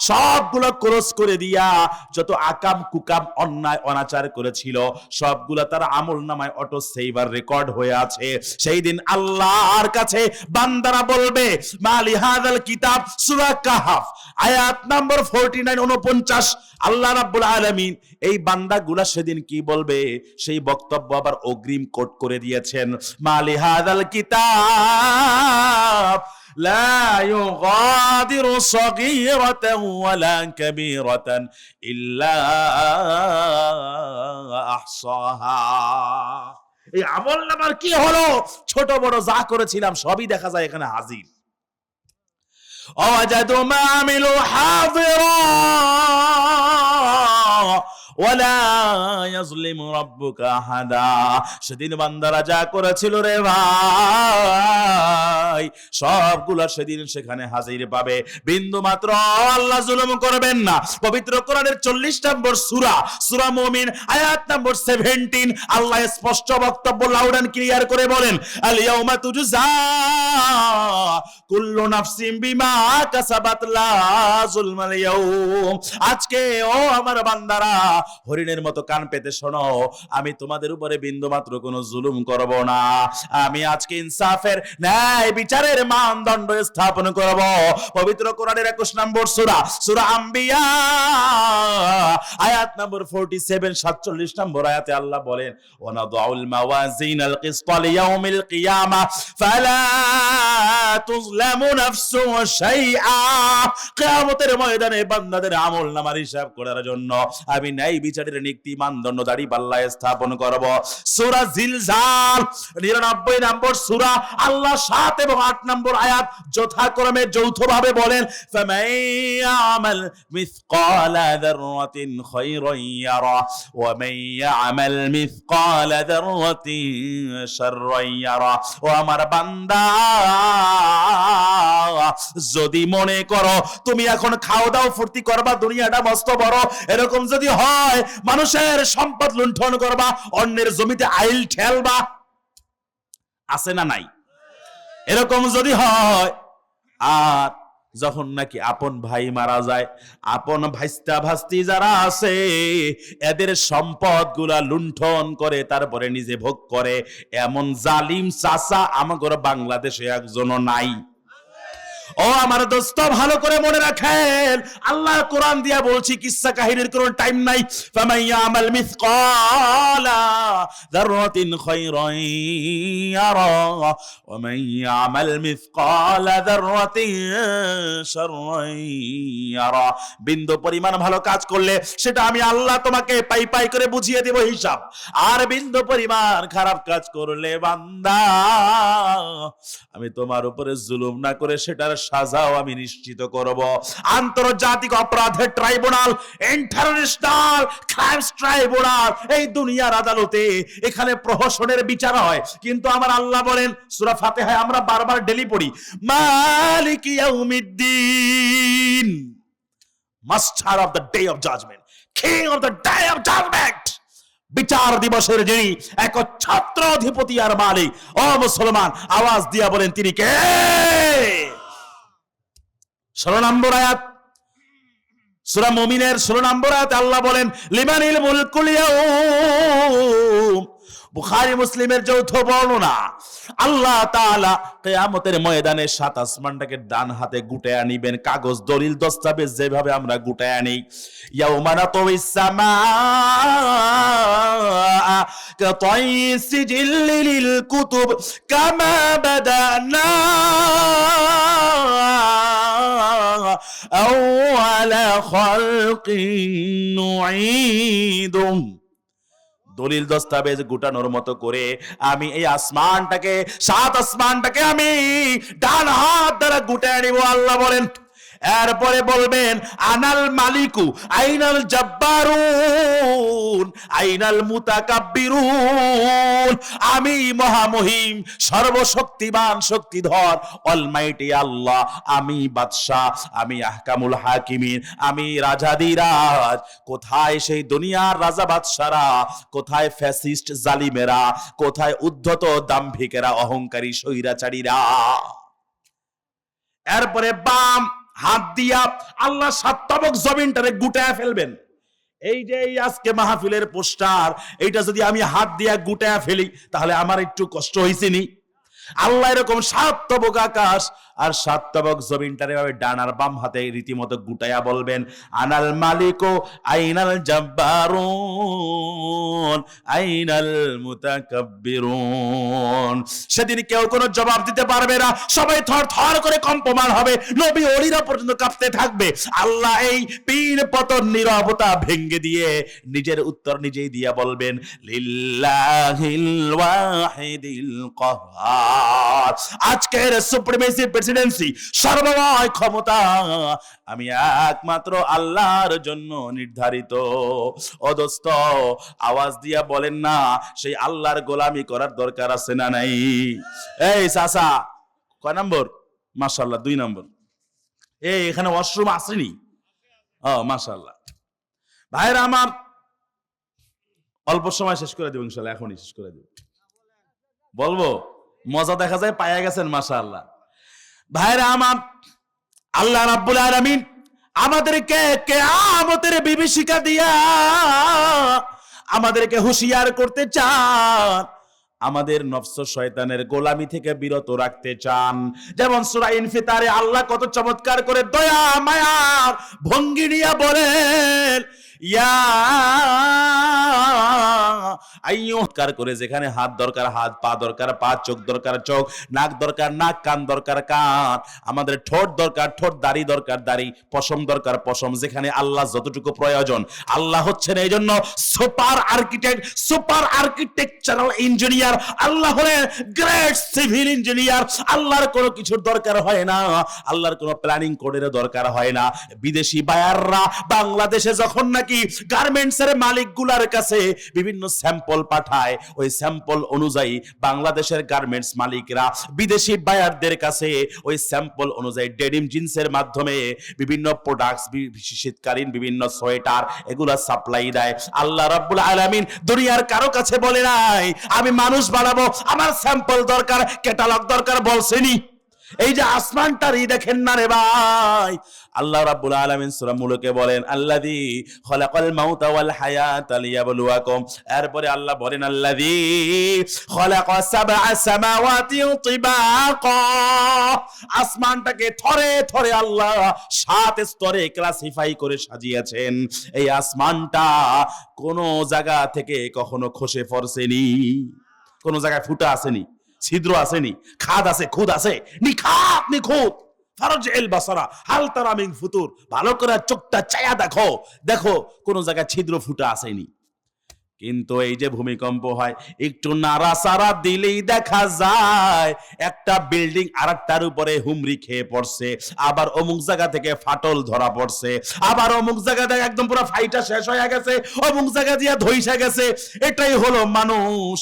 সবগুলো ক্রস করে দিয়া যত আকাম কুকাম অন্যায় অনাচার করেছিল সবগুলা তার আমলনামায় অটো সেভার রেকর্ড হয়ে আছে। সেই দিন আল্লাহর কাছে বান্দারা বলবে মালি হাযাল কিতাব, সূরা কাহফ আয়াত নম্বর 49-49। আল্লাহ রাব্বুল আলামিন এই বান্দাগুলা সেদিন কি বলবে সেই বক্তব্য আবার অগ্রিম কোট করে দিয়েছেন। মালি হাযাল কিতাব লা ইউগাদিরু সাগীরাতান ওয়ালা কাবীরাতান ইল্লা আহসাহা। এই আমলনামার কি হলো? ছোট বড় যা করেছিলাম সবই দেখা যায় এখানে হাজির। ওয়াজাদু মা আমিলু হাযিরা ওয়ালা ইয়াজলিমু রাব্বুকা আহাদা। সেদিন বান্দারা যা করেছিল রে ভাই, সবগুলা সেদিন সেখানে হাজির পাবে, বিন্দু মাত্র আল্লাহ জুলুম করবেন না। পবিত্র কোরআনের 40 নম্বর সূরা, সূরা মুমিন, আয়াত নম্বর 17, আল্লাহ স্পষ্ট বক্তব্য লাউড এন্ড ক্লিয়ার করে বলেন, আল ইয়াউমা তুজজা কুল্লু নাফসিন বিমা কাসাবাত লা যুলমাল ইয়াউম। আজকে ও আমার বান্দারা, হরিণের মতো কান পেতে শোনো, আমি তোমাদের উপরে বিন্দু মাত্র কোনো জুলুম করব না। আমি আজকে ইনসাফের ন্যায় বিচারের মানদণ্ড স্থাপন করব। পবিত্র কোরআনের 21 নম্বর সূরা, সূরা আম্বিয়া, আয়াত নম্বর 47, 47 নম্বর আয়াতে আল্লাহ বলেন, ওয়ানাদাউল মাওয়াজিনাল কিসতা লিয়াউমিল কিয়ামা ফালা তুযলামু নাফসুন শাইআ। কিয়ামতের ময়দানে বান্দাদের আমলনামার হিসাব করার জন্য আমি ন্যায় বিচারের নীতি মানদণ্ড দাঁড়িপাল্লা স্থাপন করব। সূরা জিলজাল 99 নম্বর সূরা, আল্লাহ 7 এবং 8 নম্বর আয়াত যথাক্রমে যৌথভাবে বলেন, ফামাইয়ামাল মিসকালা যাররাতিন খায়রান ইয়ারা ওয়া মাইয়ামাল মিসকালা যাররাতিন শাররান ইয়ারা। ও আমার বান্দা, যদি মনে করো তুমি এখন খাও দাও ফুর্তি করবা, দুনিয়াটা মস্ত বড়, এরকম যদি হয়, মানুষের সম্পদ লুণ্ঠন করবা, অন্যের জমিতে আইল ঠেলবা, আছে না নাই? এরকম যদি হয়, আর যখন নাকি আপন ভাই মারা যায়, আপন ভাইস্তা ভাস্তি যারা আছে এদের সম্পদ গুলা লুণ্ঠন করে তারপরে নিজে ভোগ করে, এমন জালিম চাচা আমাদের বাংলাদেশে একজনও নাই। ও আমার দোস্ত, ভালো করে মনে রাখেন, আল্লাহ কোরআন দিয়া বলছি, কিসসা কাহিনীর কোনো টাইম নাই। ফামাইয়ামাল মিসকালা যাররাতিন খায়রান ইয়ারা ওয়া মাইয়ামাল মিসকালা যাররাতিন শাররান ইয়ারা। বিন্দু পরিমাণ ভালো কাজ করলে সেটা আমি আল্লাহ তোমাকে পাই পাই করে বুঝিয়ে দেব হিসাব, আর বিন্দু পরিমাণ খারাপ কাজ করলে বান্দা, আমি তোমার উপরে জুলুম না করে সেটার সাজাও আমি নিশ্চিত করব। আন্তর্জাতিক অপরাধের ট্রাইব্যুনাল, ইন্টারন্যাশনাল ক্রাইমস ট্রাইব্যুনাল, এই দুনিয়ার আদালতে এখানে প্রহসনের বিচার হয়, কিন্তু আমার আল্লাহ বলেন, সূরা ফাতিহায় আমরা বারবার ডেলি পড়ি, মালিকি ইয়াউমিদ্দিন, master of the day of judgement, king of the day of judgement. বিচার দিবসের যিনি একচ্ছত্র অধিপতি আর মালিক, ও মুসলমান আওয়াজ দিয়া বলেন তিনি কে? 16 নম্বর আয়াত সূরা মুমিনের 16 নম্বর আয়াতে আল্লাহ বলেন, লিমানিল মুলকুল ইয়াউম। বুখারী মুসলিমের যৌথ বর্ণনা, আল্লাহ তাআলা কিয়ামতের ময়দানে 7 আসমানটাকে ডান হাতে গুটায় আনিবেন, কাগজ দলিল দস্তাবেজ যেভাবে আমরা গুটায় আনি। ইয়াউমা নাতাউইস সামাআ কাতাইস সিজিল্লিল কুতুব কামা বাদানা আওয়ালা খালকিন নুঈদুহু। দলিল দস্তাবেজ গুটানোর মতো করে আমি এই আসমানটাকে, 7 আসমানটাকে আমি ডান হাত দ্বারা গুটায় নিব, আল্লাহ বলেন। এরপরে বলবেন, আনাল মালিকু আইনাল জাব্বারুন আইনাল মুতাকাব্বিরুন। আমি মহামহিম, সর্বশক্তিমান, শক্তিধর, অলমাইটি আল্লাহ, আমি বাদশাহ, আমি আহকামুল হাকিমিন, আমি রাজাদিরাজ। কোথায় সেই দুনিয়ার রাজা বাদশারা? কোথায় ফ্যাসিস্ট জালিমেরা? কোথায় উদ্ধত দাম্ভিকেরা, অহংকারী স্বৈরাচারীরা? এরপরে বাম হাত দিয়া আল্লাহ 7 তবক জমিনটারে গুটায় ফেলবেন। এই যে এই আজকে মাহফিলের পোস্টার, এইটা যদি আমি হাত দিয়া গুটায় ফেলি তাহলে আমার একটু কষ্ট হইছে নি? আল্লাহ এরকম 7 তবক আকাশ আর 7 তবক জমিনটারে ভাবে ডান আর বাম হাতে রীতিমতো গুটাইয়া বলবেন, আনাল মালিকু আইনাল জাব্বারুন আইনাল মুতাকাব্বিরুন। সেদিন কেউ কোনো জবাব দিতে পারবে না, সবাই থরথর করে কম্পমান হবে, নবী ওলিরা পর্যন্ত কাঁপতে থাকবে। আল্লাহ এই পীর পতন নীরবতা ভেঙ্গে দিয়ে নিজের উত্তর নিজেই দিয়া বলবেন, লিল্লাহিল ওয়াহিদিল কাহ্হার। আজকের সুপ্রিমেসি প্রেসিডেন্সি, সর্বময় ক্ষমতা আমি একমাত্র আল্লাহর জন্য নির্ধারিত। ও দোস্ত, আওয়াজ দিয়া বলেন না, সেই আল্লাহর গোলামি করার দরকার আছে না নাই? এই চাচা, কয় নম্বর? মাশাআল্লাহ 2 নম্বর। এই এখানে ওয়াশরুম আসেনি? ও মাশাআল্লাহ। ভাইরা আমার, অল্প সময় শেষ করে দেব ইনশাআল্লাহ, এখনই শেষ করে দেব। বলবো মজা দেখা যায়, পায়া গেছেন মাশাআল্লাহ। ভাইরা আমার, আল্লাহ রাব্বুল আলামিন আমাদেরকে কিয়ামতের বিভীষিকা দিয়া আমাদেরকে হুঁশিয়ার করতে চান, আমাদের নফস শয়তানের গোলামি থেকে বিরত রাখতে চান। যেমন সূরা ইনফিতারে আল্লাহ কত চমৎকার করে দয়া মায়ার ভঙ্গি নিয়ে বলেন, ইয়া আইয়ুহকার করে, যেখানে হাত দরকার হাত, পা দরকার পা, চোখ দরকার চোখ, নাক দরকার নাক, কান দরকার কান, আমাদের ঠোঁট দরকার ঠোঁট, দাড়ি দরকার দাড়ি, পশম দরকার পশম, যেখানে আল্লাহ যতটুকু প্রয়োজন। আল্লাহ হচ্ছেন এই জন্য super architect, super architectural engineer. Allah হলেন গ্রেট সিভিল ইঞ্জিনিয়ার। আল্লাহর কোনো কিছুর দরকার হয় না, আল্লাহর কোনো প্ল্যানিং কোডের দরকার হয় না। বিদেশি বায়াররা বাংলাদেশে যখন নাকি গার্মেন্টসের মালিকগুলার কাছে বিভিন্ন স্যাম্পল পাঠায়, ওই স্যাম্পল অনুযায়ী বাংলাদেশের গার্মেন্টস মালিকরা বিদেশি বায়ারদের কাছে ওই স্যাম্পল অনুযায়ী ডেনিম জিন্সের মাধ্যমে বিভিন্ন প্রোডাক্টস, শীতকালীন বিভিন্ন সোয়েটার এগুলা সাপ্লাই দেয়। আল্লাহ রাব্বুল আলামিন দুনিয়ার কারো কাছে বলে নাই আমি মানুষ বানাবো, আমার স্যাম্পল দরকার, ক্যাটালগ দরকার, বলছেনি? এই যে আসমানটারই দেখেন না রে ভাই, আল্লাহ রাব্বুল আলামিন সূরা মুলকে বলেন, আল্লাযী খলাকাল মাউতা ওয়াল হায়াতা লিয়াবলুয়াকুম। এরপরে আল্লাহ বলেন, আল্লাযী খলাকা সাবআ সামাওয়াতি তিবাকা। আসমানটাকে থরে থরে আল্লাহ 7 স্তরে ক্লাসিফাই করে সাজিয়েছেন। এই আসমানটা কোন জায়গা থেকে কখনো খসে পড়ছেনি, কোন জায়গায় ফুটা আসেনি, ছিদ্র আসেনি, খাদ আছে, খুদ আছে, নিখাত নিখুঁত। ফারজিল বাসারা হাল তারা মিন ফুতুর, ভালো করে চোখটা চায়া দেখো, দেখো কোন জায়গায় ছিদ্র ফুটা আসেনি। কিন্তু এই যে ভূমিকম্প হয়, একটু নাড়াচাড়া দিলেই দেখা যায় একটা বিল্ডিং আরেকটার উপরে হুমড়ি খেয়ে পড়ছে, আবার অমুক জায়গা থেকে ফাটল ধরা পড়ছে, আবার অমুক জায়গা থেকে একদম পুরো ফাইটা শেষ হয়ে গেছে, অমুক জায়গা দিয়ে ধইসা গেছে। এটাই হলো মানুষ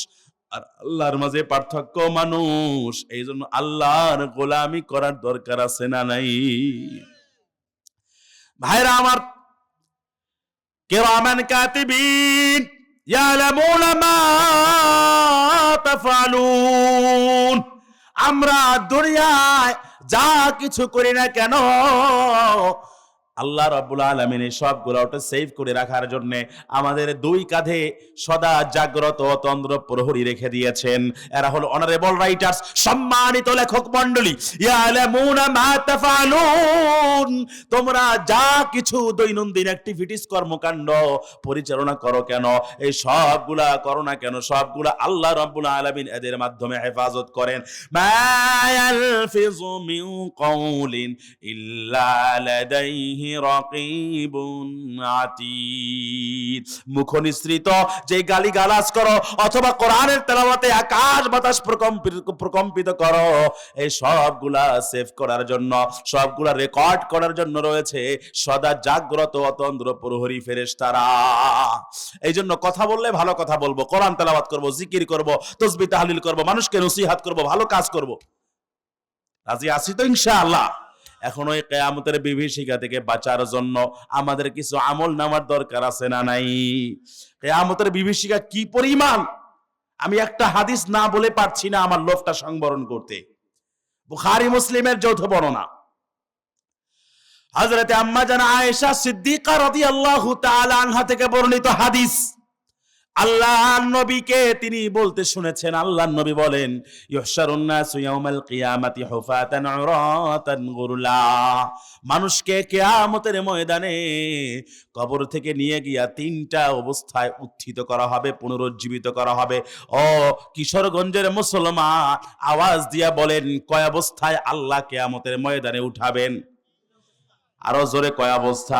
আর আল্লাহর মাঝে পার্থক্য মানুষ। এই জন্য আল্লাহর গোলামি করার দরকার আছে না নাই? ভাইরা আমার, কিরামান কাতিবিন ইয়ালামুনা মা তাফআলুন। আমরা দুনিয়ায় যা কিছু করি না কেন, আল্লাহ রাব্বুল আলামিন এই সবগুলো ওটা সেভ করে রাখার জন্য আমাদের 2 কাঁধে সদা জাগ্রত তন্দ্র প্রহরী রেখে দিয়েছেন। এরা হলো অনারেবল রাইটার্স, সম্মানিত লেখক মণ্ডলী। ইয়ালামুনা মা তাফআলুন, তোমরা যা কিছু দৈনন্দিন অ্যাক্টিভিটিস, কর্মকাণ্ড পরিচালনা করো কেন, এই সবগুলা করো না কেন, সবগুলা আল্লাহ রাব্বুল আলামিন এদের মাধ্যমে হেফাজত করেন। মা ইয়ালফিযু মিন কাউলিন ইল্লা লাদাইহি রাকিবুন আতীদ। মুখনিসৃত যে গালিগালাজ করো অথবা কোরআনের তেলাওয়াতে আকাশ বাতাস প্রকম্পিত করো, এই সবগুলা সেভ করার জন্য, সবগুলা রেকর্ড করার জন্য রয়েছে সদা জাগ্রত অতন্দ্র প্রহরী ফেরেশতারা। এই জন্য কথা বললে ভালো কথা বলবো, কোরআন তেলাওয়াত করব, জিকির করব, তাসবিহ তাহলিল করব, মানুষকে নসিহত করব, ভালো কাজ করব। রাজি আছি তো ইনশাআল্লাহ? এখন ওই কিয়ামতের বিভীষিকা থেকে বাঁচার জন্য আমাদের কিছু আমল নামার দরকার আছে না নাই? কিয়ামতের বিভীষিকা কি পরিমাণ, আমি একটা হাদিস না বলে পারছি না আমার লোভটা সংবরণ করতে। বুখারী মুসলিমের যৌথ বর্ণনা, হযরত আম্মা জান আয়েশা সিদ্দিকা রাদিয়াল্লাহু তাআলা আনহা থেকে বর্ণিত হাদিস। আল্লাহ নবীকে তিনি বলতে শুনেছেন, আল্লাহ নবী বলেন, ইহশারুন নাসু ইয়াউমাল কিয়ামাতি হুফাতান উরাতান গুরলা। মানুষকে কিয়ামতের ময়দানে কবর থেকে নিয়ে গিয়া তিনটা অবস্থায় উত্থিত করা হবে, পুনরুজ্জীবিত করা হবে। ও কিশোরগঞ্জের মুসলমান, আওয়াজ দিয়া বলেন, কয় অবস্থায় আল্লাহ কিয়ামতের ময়দানে উঠাবেন? আরো জোরে, কয় অবস্থা?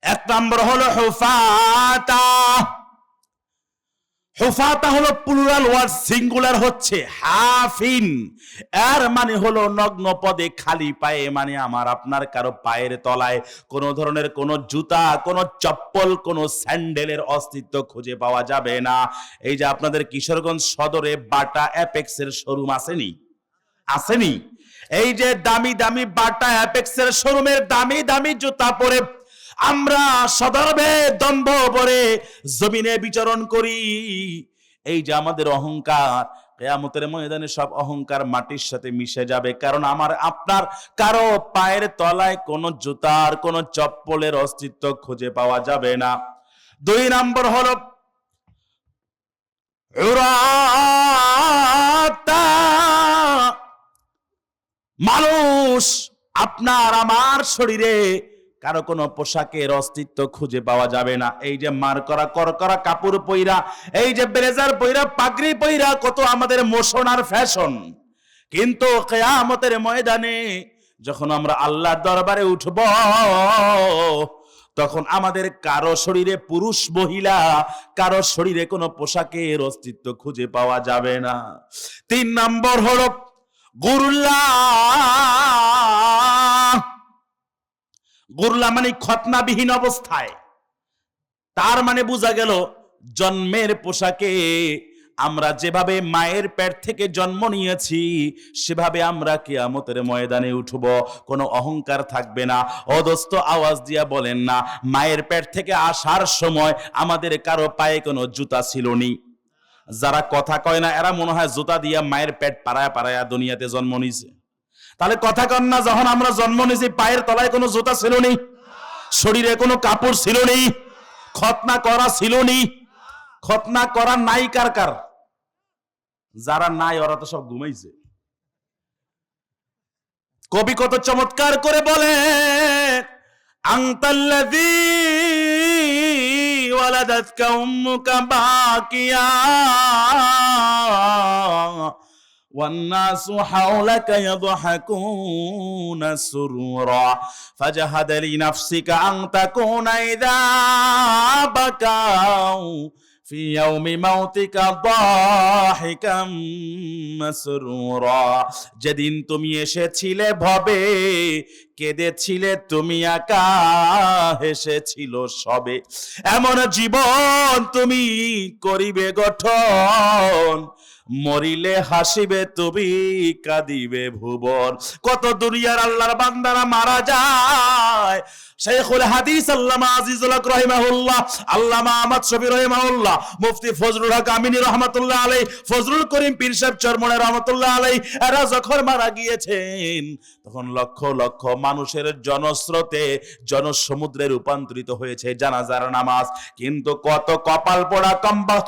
এক নম্বর হলো হুফাতা। হুফাতা হলো প্লুরাল ওয়ার্ড, সিঙ্গুলার হচ্ছে হাফিন। এর মানে হলো নগ্ন পদে, খালি পায়ে, মানে আমার আপনার কারো পায়ের তলায় কোন ধরনের কোন জুতা, কোন চপ্পল, কোন স্যান্ডেলের অস্তিত্ব খুঁজে পাওয়া যাবে না। এই যে আপনাদের কিশোরগঞ্জ সদরে বাটা অ্যাপেক্সের শোরুম আসেনি? আসেনি? এই যে দামি দামি বাটা অ্যাপেক্সের শোরুমের দামি দামি জুতা পরে আমরা সদর্ভে দম্ভ ভরে জমিনে বিচরণ করি। এই যে আমাদের অহংকার, কিয়ামতের ময়দানে সব অহংকার মাটির সাথে মিশে যাবে। কারণ আমার আপনার কারো পায়ের তলায় কোনো জুতার, কোনো চপ্পলের অস্তিত্ব খুঁজে পাওয়া যাবে না। 2 নম্বর হলো উরাতা। মানুষ আপনার আমার শরীরে কারো কোনো পোশাকের অস্তিত্ব খুঁজে পাওয়া যাবে না। এই যে মার করা করকরা কাপড় পইরা, এই যে ব্লেজার পইরা, পাগড়ি পইরা, কত আমাদের মোশন আর ফ্যাশন। কিন্তু কিয়ামতের ময়দানে যখন আমরা আল্লাহর দরবারে উঠব, তখন আমাদের কারো শরীরে, পুরুষ মহিলা কারো শরীরে কোনো পোশাকের অস্তিত্ব খুঁজে পাওয়া যাবে না। 3 নম্বর হলো গুরুল্লা। গুরলা মানে খতনাবিহীন অবস্থায়। তার মানে বোঝা গেল জন্মের পোশাকে আমরা যেভাবে মায়ের পেট থেকে জন্ম নিয়েছি সেভাবে আমরা কিয়ামতের ময়দানে উঠব, কোনো অহংকার থাকবে না। ও দোস্ত, আওয়াজ দিয়া বলেন না, মায়ের পেট থেকে আসার সময় আমাদের কারো পায়ে কোনো জুতা ছিল নি? যারা কথা কয় না এরা মনে হয় জুতা দিয়া মায়ের পেট পাড়ায় পাড়ায় দুনিয়াতে জন্ম নিছে। তাহলে কথা কন না, যখন আমরা জন্ম নিয়েছি পায়ের তলায় কোনো জুতা ছিল নি, শরীরে কোনো কাপড় ছিল নি, খতনা করা ছিল নি? খতনা করা নাই কার কার? যারা নাই ওরা তো সব ঘুমাইছে। কবি কত চমৎকার করে বলে, আনতাল্লাযী ওয়ালাদাতকা উম্মুকা বাকিয়া والناس حولك يضحكون سرورا فجهد لنفسك أن تكون إذا بكوا في يوم موتك ضاحكا مسرورا। যেদিন তুমি এসেছিলে ভবে, কেঁদেছিলে তুমি একা, হেসেছিল সবে। এমন জীবন তুমি করিবে গঠন, মরিলে হাসিবে তুমি, কাঁদিবে ভুবন। কত দুনিয়ার আল্লাহর বান্দারা মারা যায়। শাইখুল হাদিস আল্লামা আজিজুল হক রাহিমাহুল্লাহ, আল্লামা আহমদ শফি রাহিমাহুল্লাহ, মুফতি ফজলুল হক আমিনী রহমাতুল্লাহ আলাইহি, ফজলুল করিম পীর সাহেব চরমনে রহমাতুল্লাহ আলাইহি, এরা যখন মারা গিয়েছেন তখন লক্ষ লক্ষ মানুষের জনস্রোতে, জনসমুদ্রে রূপান্তরিত হয়েছে জানাজার নামাজ। কিন্তু কত কপাল পোড়া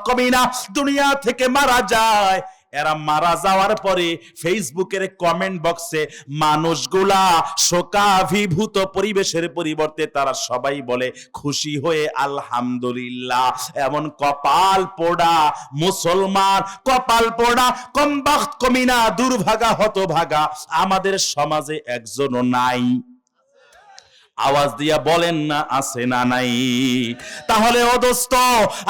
কমিনা দুনিয়া থেকে মারা যায়। এরা মারা যাওয়ার পরে ফেসবুকের কমেন্ট বক্সে মানুষগুলা শোকাভিভূত পরিবেশের পরিবর্তে তারা সবাই বলে খুশি হয়ে আলহামদুলিল্লাহ। এমন কপাল পোড়া মুসলমান, কপাল পোড়া কমিনা, দুর্ভাগা হতভাগা আমাদের সমাজে একজনও নাই। আওয়াজ দিয়া বলেন না, আছে না নাই? তাহলে ও দোস্ত,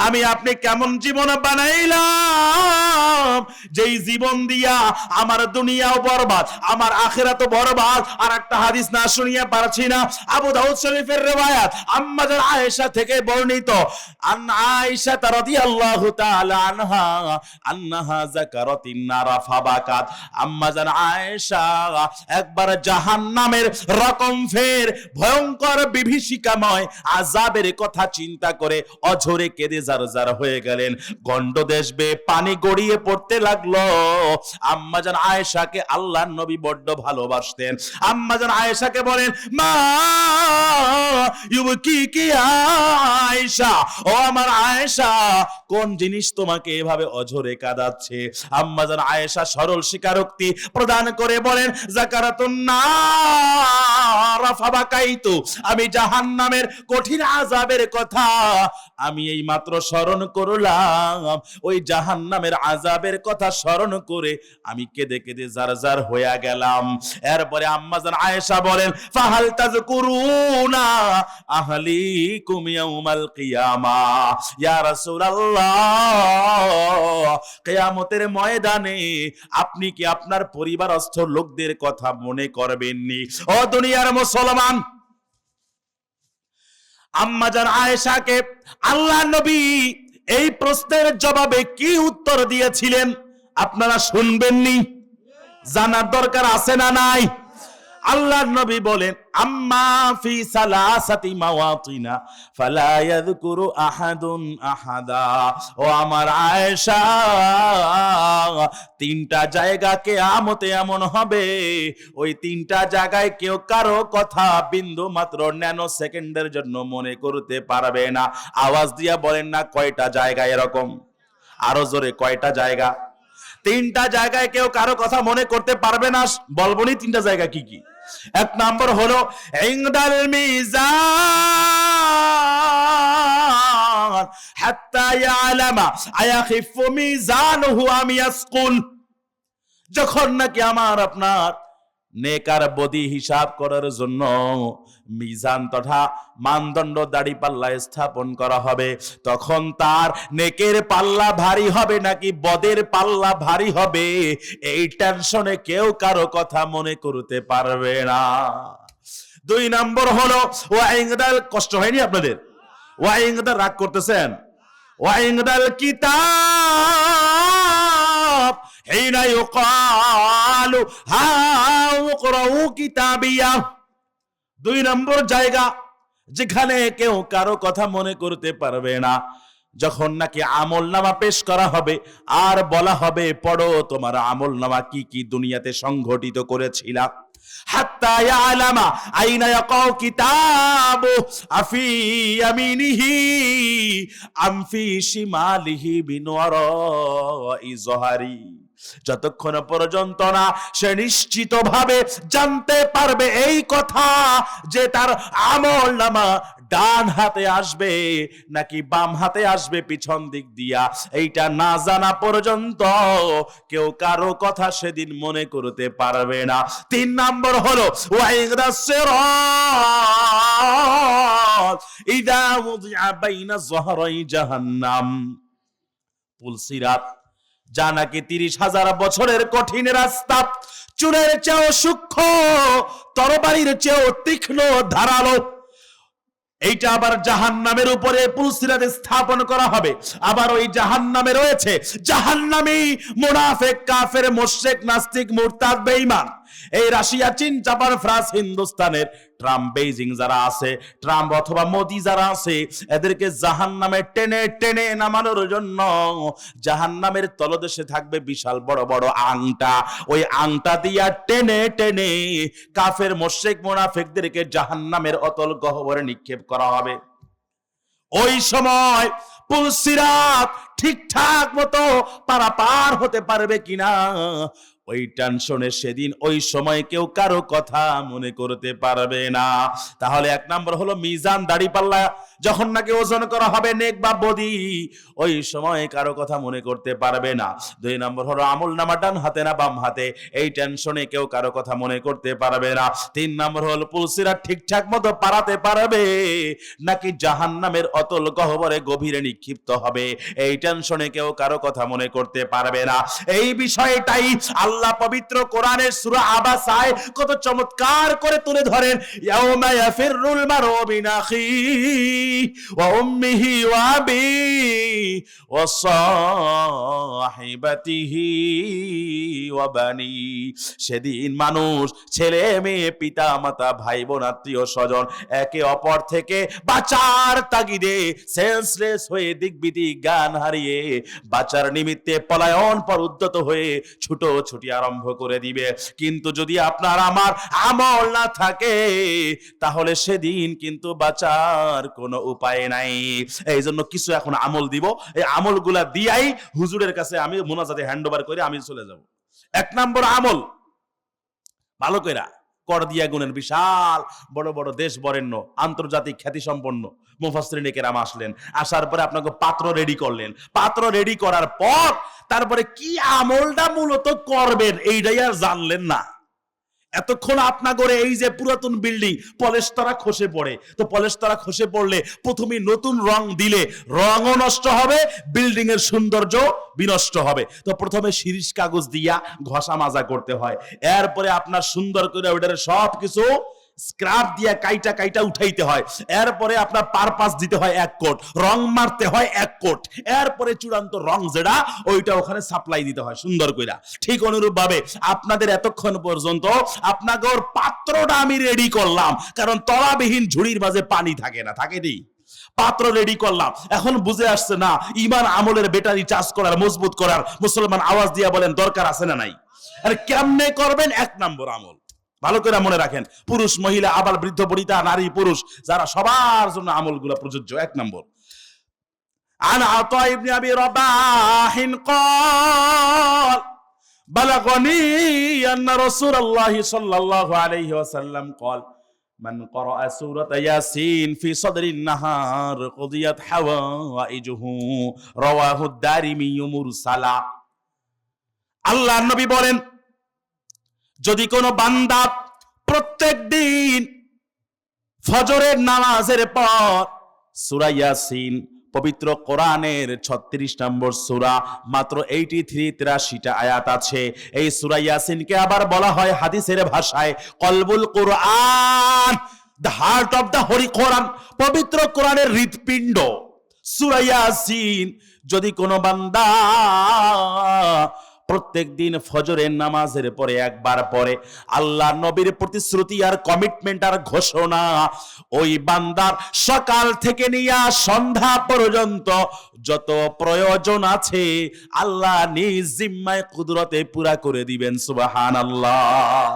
আমি আপনি কেমন জীবন বানাইলাম, যেই জীবন দিয়া আমার দুনিয়াও বরবাদ, আমার আখিরাতও বরবাদ। আর একটা হাদিস না শুনিয়ে পারছি না, আবু দাউদ শরীফের রিওয়ায়াত, আম্মা জান আয়েশা থেকে বর্ণিত, আন আয়েশা রাদিয়াল্লাহু তাআলা আনহা আন্নাহা যাকারাতিন নারা ফাবাকাত। আম্মা জান আয়েশা একবার জাহান্নামের রকম ফের ভয়ঙ্কর বিভীষিকাময় আযাবের কথা চিন্তা করে অঝরে কেঁদে জারজার হয়ে গেলেন। গন্ডদেশ বেয়ে পানি গড়িয়ে পড়তে লাগলো। আম্মাজান আয়েশাকে আল্লাহর নবী বড্ড ভালোবাসতেন। আম্মাজান আয়েশাকে বলেন, মা ইউবকিকি আয়েশা, ও আমার আয়েশা, কোন জিনিস তোমাকে এভাবে অঝরে কাঁদাচ্ছে? আম্মাজান আয়েশা সরল স্বীকারোক্তি প্রদান করে বলেন, যাকারাতুন নার ফাবাকাইতু, আমি জাহান্নামের কঠিন আযাবের কথা আমি এই মাত্র স্মরণ করলাম। ওই জাহান্নামের আযাবের কথা স্মরণ করে আমি কেঁদে কেঁদে জারজার হয়ে গেলাম। এরপরে আম্মাজান আয়েশা বলেন, ফাহাল তাযকুরুনা আহলিকুম ইয়াউমাল কিয়ামা, ইয়া রাসূলুল্লাহ, কিয়ামতের ময়দানে আপনি কি আপনার পরিবারস্থ লোকদের কথা মনে করবেননি? ও দুনিয়ার মুসলমান, আম্মাজান আয়েশাকে আল্লাহর নবী এই প্রশ্নের জবাবে কি উত্তর দিয়েছিলেন আপনারা শুনবেননি? জানার দরকার আছে না নাই? আল্লাহর নবী বলেন, আম্মা ফি সালাসাতি মাওয়াতিনা ফালা ইয়াযকুরু আহাদুন আহাদা, ও আমার আয়েশা, তিনটা জায়গা কিয়ামতে এমন হবে, ওই তিনটা জায়গায় কেউ কারো কথা বিন্দু মাত্র ন্যানো সেকেন্ডের জন্য মনে করতে পারবে না। আওয়াজ দিয়া বলেন না কয়টা জায়গা? এরকম আরো জোরে, কয়টা জায়গা? তিনটা জায়গায় কেউ কারো কথা মনে করতে পারবে না। বলবো নি তিনটা জায়গা কি কি? এক নম্বর হলো ইনদাল মিজান হাত্তা ইয়ালামা আয়াখিফু মিজানুহু আম ইয়াসকুল, যখন নাকি আমার আপনার নেকার বদি হিসাব করার জন্য মিজান তথা মানদণ্ড দাড়ি পাল্লা স্থাপন করা হবে, তখন তার নেকের পাল্লা ভারী হবে নাকি বদের পাল্লা ভারী হবে, এই টেনশনে কেউ কারো কথা মনে করতে পারবে না। দুই নম্বর হলো ওয়াইংদাল, কষ্ট হয়নি আপনাদের? ওয়াইংদাল রাগ করতেছেন? ওয়াইংদাল কিতাব হিনা ইউকালু হাউ ইকরাউ কিতাবিয়া, দুই নম্বর জায়গা যেখানে কেউ কারো কথা মনে করতে পারবে না, যখন নাকি আমলনামা পেশ করা হবে আর বলা হবে পড়ো তোমার আমলনামা কি কি দুনিয়াতে সংঘটিত করেছিলা। হাত্তা ইয়ালামা আইনা ইয়াকাউ কিতাবু আফি ইয়ামিনিহি আম ফি শিমালিহি বিনওয়ারাই যহারি, যতক্ষণ পর্যন্ত না সে নিশ্চিত ভাবে জানতে পারবে এই কথা যে তার আমলনামা ডান হাতে আসবে নাকি বাম হাতে আসবে পিছন দিক দিয়া, এইটা না জানা পর্যন্ত কেউ কারো কথা সেদিন মনে করতে পারবে না। তিন নম্বর হলো ওয়াইদা সিরাত ইদা উযিআ বাইনা যহরাই জাহান্নাম, পুলসিরাত যা নাকি 30,000 বছরের কঠিন রাস্তা, চুলের চেয়েও সূক্ষ্ম, তরবারির চেয়েও তীক্ষ্ণ ধারালো, এইটা আবার জাহান্নামের উপরে পুলসিরাতে স্থাপন করা হবে। আবার ওই জাহান্নামে রয়েছে জাহান্নামী মুনাফিক, কাফের, মুশরিক, নাস্তিক, মুরতাদ, বেঈমান। এই রাশিয়া, চীন, জাপান, ফ্রান্স, হিন্দুস্তানের ট্রাম্প, বেইজিং যারা আছে, ট্রাম্প অথবা মোদি যারা আছে, এদেরকে জাহান্নামে টেনে টেনে নামানোর জন্য জাহান্নামের তলদেশে থাকবে বিশাল বড় বড় আংটা, ওই আংটা দিয়া টেনে টেনে কাফের, মুশরিক, মুনাফিকদেরকে জাহান্নামের অতল গহ্বরে নিক্ষেপ করা হবে। ওই সময় পুলসিরাত ঠিকঠাক মতো পারাপার হতে পারবে কিনা, ওই টেনশনে সেদিন ওই সময় কেউ কারো কথা মনে করতে পারবে না। তাহলে এক নম্বর হলো মিজান, দাড়ি পাল্লা যখন নাকি ওজন করা হবে নেক বা বদি, ওই সময় কারো কথা মনে করতে পারবে না। দুই নম্বর হলো আমলনামা ডান হাতে না বাম হাতে, এই টেনশনে কেউ কারো কথা মনে করতে পারবে না। তিন নম্বর হলো পুলসিরাত ঠিকঠাক মতো পারাতে পারবে নাকি জাহান্নামের অতল গহ্বরে গভীরে নিক্ষিপ্ত হবে, এইটা টেনশনে কেউ কারো কথা মনে করতে পারবে না। এই বিষয়টাই আল্লাহ পবিত্র কোরআনের সূরা আবাসায় কত চমৎকার করে তুলে ধরেন। ইয়াউমা ইয়াফিরুল মারউ মিন আখিহি ওয়া উম্মিহি ওয়া আবিহি ওয়া সাহিবাতিহি ওয়া বানি। সেদিন মানুষ, ছেলে মেয়ে, পিতা মাতা, ভাই বোন, আত্মীয় স্বজন একে অপর থেকে বাঁচার তাগিদে সেন্সলেস হয়ে দিকবিদিক জ্ঞান হারিয়ে বাঁচার নিমিত্তে পলায়ন পর উদ্যত হয়ে ছুটোছুটি আরম্ভ করে দিবে। কিন্তু যদি আপনার আমার আমল না থাকে তাহলে সেদিন কিন্তু বাঁচার কোনো উপায় নাই। এই জন্য কিছু এখন আমল দিব, এই আমলগুলা দিয়াই হুজুরের কাছে আমি মোনাজাতে হ্যান্ড ওভার করে আমি চলে যাব। 1 নম্বর আমল, ভালো কইরা কর দিয়া গুণের বিশাল বড় বড় দেশ বরেণ্য আন্তর্জাতিক খ্যাতি সম্পন্ন মুফাসসিরিন কেরাম আসলেন, আসার পরে আপনাকে পাত্র রেডি করলেন। পাত্র রেডি করার পর তারপরে কি আমলটা মূলত করবেন এইটাই আর জানলেন না। এতক্ষণ আপনাগরে এই যে পুরাতন বিল্ডিং পলেস্তারা খসে পড়ে, তো পলেস্তারা খসে পড়লে প্রথমে নতুন রং দিলে রঙও নষ্ট হবে, বিল্ডিং এর সৌন্দর্য বিনষ্ট হবে। তো প্রথমে শিরিষ কাগজ দিয়া ঘষা মাজা করতে হয়, এরপরে আপনার সুন্দর করে ওইটারে সবকিছু স্ক্রাব দিয়া কাইটা কাইটা উঠাইতে হয়, এরপরে আপনার পারপাস দিতে হয় 1 কোট, রং মারতে হয় 1 কোট, এরপরে চূড়ান্ত রং যেটা ওইটা ওখানে সাপ্লাই দিতে হয় সুন্দর কইরা। ঠিক অনুরূপ ভাবে আপনাদের এতক্ষণ পর্যন্ত আপনাদের পাত্রটা আমি রেডি করলাম, কারণ তলাবিহীন ঝুড়ির মাঝে পানি থাকে না, থাকে নি? পাত্র রেডি করলাম, এখন বুঝে আসছে না ঈমান আমলের ব্যাটারি চার্জ করার, মজবুত করার মুসলমান আওয়াজ দিয়া বলেন দরকার আছে না নাই? আর কেমনে করবেন? 1 নম্বর আমল ভালো করে মনে রাখেন, পুরুষ মহিলা আবার বৃদ্ধ বনিতা নারী পুরুষ যারা সবার জন্য আমলগুলো প্রযোজ্য। 1 নম্বর, আন আতা ইবনে আবি রাবাহিন قال بلغني أن رسول الله صلى الله عليه وسلم قال من قرأ سورة ياسين في صدر النهار قضيت حوائجه رواه الدارمي مرسلا। আল্লাহর নবী বলেন, যদি কোনো বান্দা প্রত্যেক দিন ফজরের নামাজের পর সূরা ইয়াসিন, পবিত্র কোরআনের 36 নম্বর সূরা, মাত্র 83-83টা আয়াত আছে। এই সূরা ইয়াসিনকে আবার বলা হয় হাদিসের ভাষায় কলবুল কোরআন, the heart of the holy Quran, পবিত্র কোরআনের হৃৎপিণ্ড সূরা ইয়াসিন। যদি কোনো বান্দা প্রত্যেক দিন ফজরের নামাজের পরে একবার পরে, আল্লাহ নবীর প্রতিশ্রুতি আর কমিটমেন্ট আর ঘোষণা, ওই বান্দার সকাল থেকে নিয়ে সন্ধ্যা পর্যন্ত যত প্রয়োজন আছে আল্লাহ নিজ জিম্মায় কুদরতে পুরা করে দিবেন। সুবহানাল্লাহ।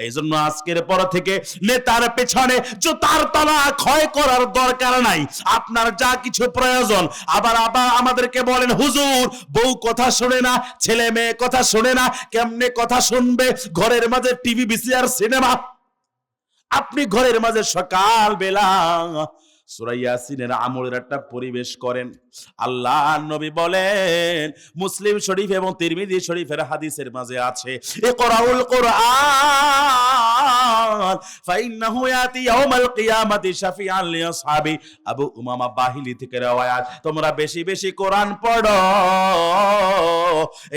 এই জন্য আজকের পর থেকে নেতার পেছনে জুতার তলা ক্ষয় করার দরকার নাই। আপনার যা কিছু প্রয়োজন, আবার আমাদেরকে বলেন হুজুর বউ কথা শুনে না, ছেলে মেয়ে কথা শুনে না, কেমনে কথা শুনবে? ঘরের মাঝে টিভি, ভিসিআর, সিনেমা। আপনি ঘরের মাঝে সকাল বেলা সূরা ইয়াসিনের আমলের একটা পরিবেশ করেন। আল্লাহ নবী বলেন, মুসলিম শরীফ এবং তিরমিজি শরীফের হাদিসের মাঝে আছে, ইকরাউল কুরআন ফাইন্নাহু ইয়াতি ইয়াউমাল কিয়ামাতি শাফিআন লিআসহাবি। আবু উমামা বাহিলি থেকে রওয়ায়াত, তোমরা বেশি বেশি কোরআন পড়ো,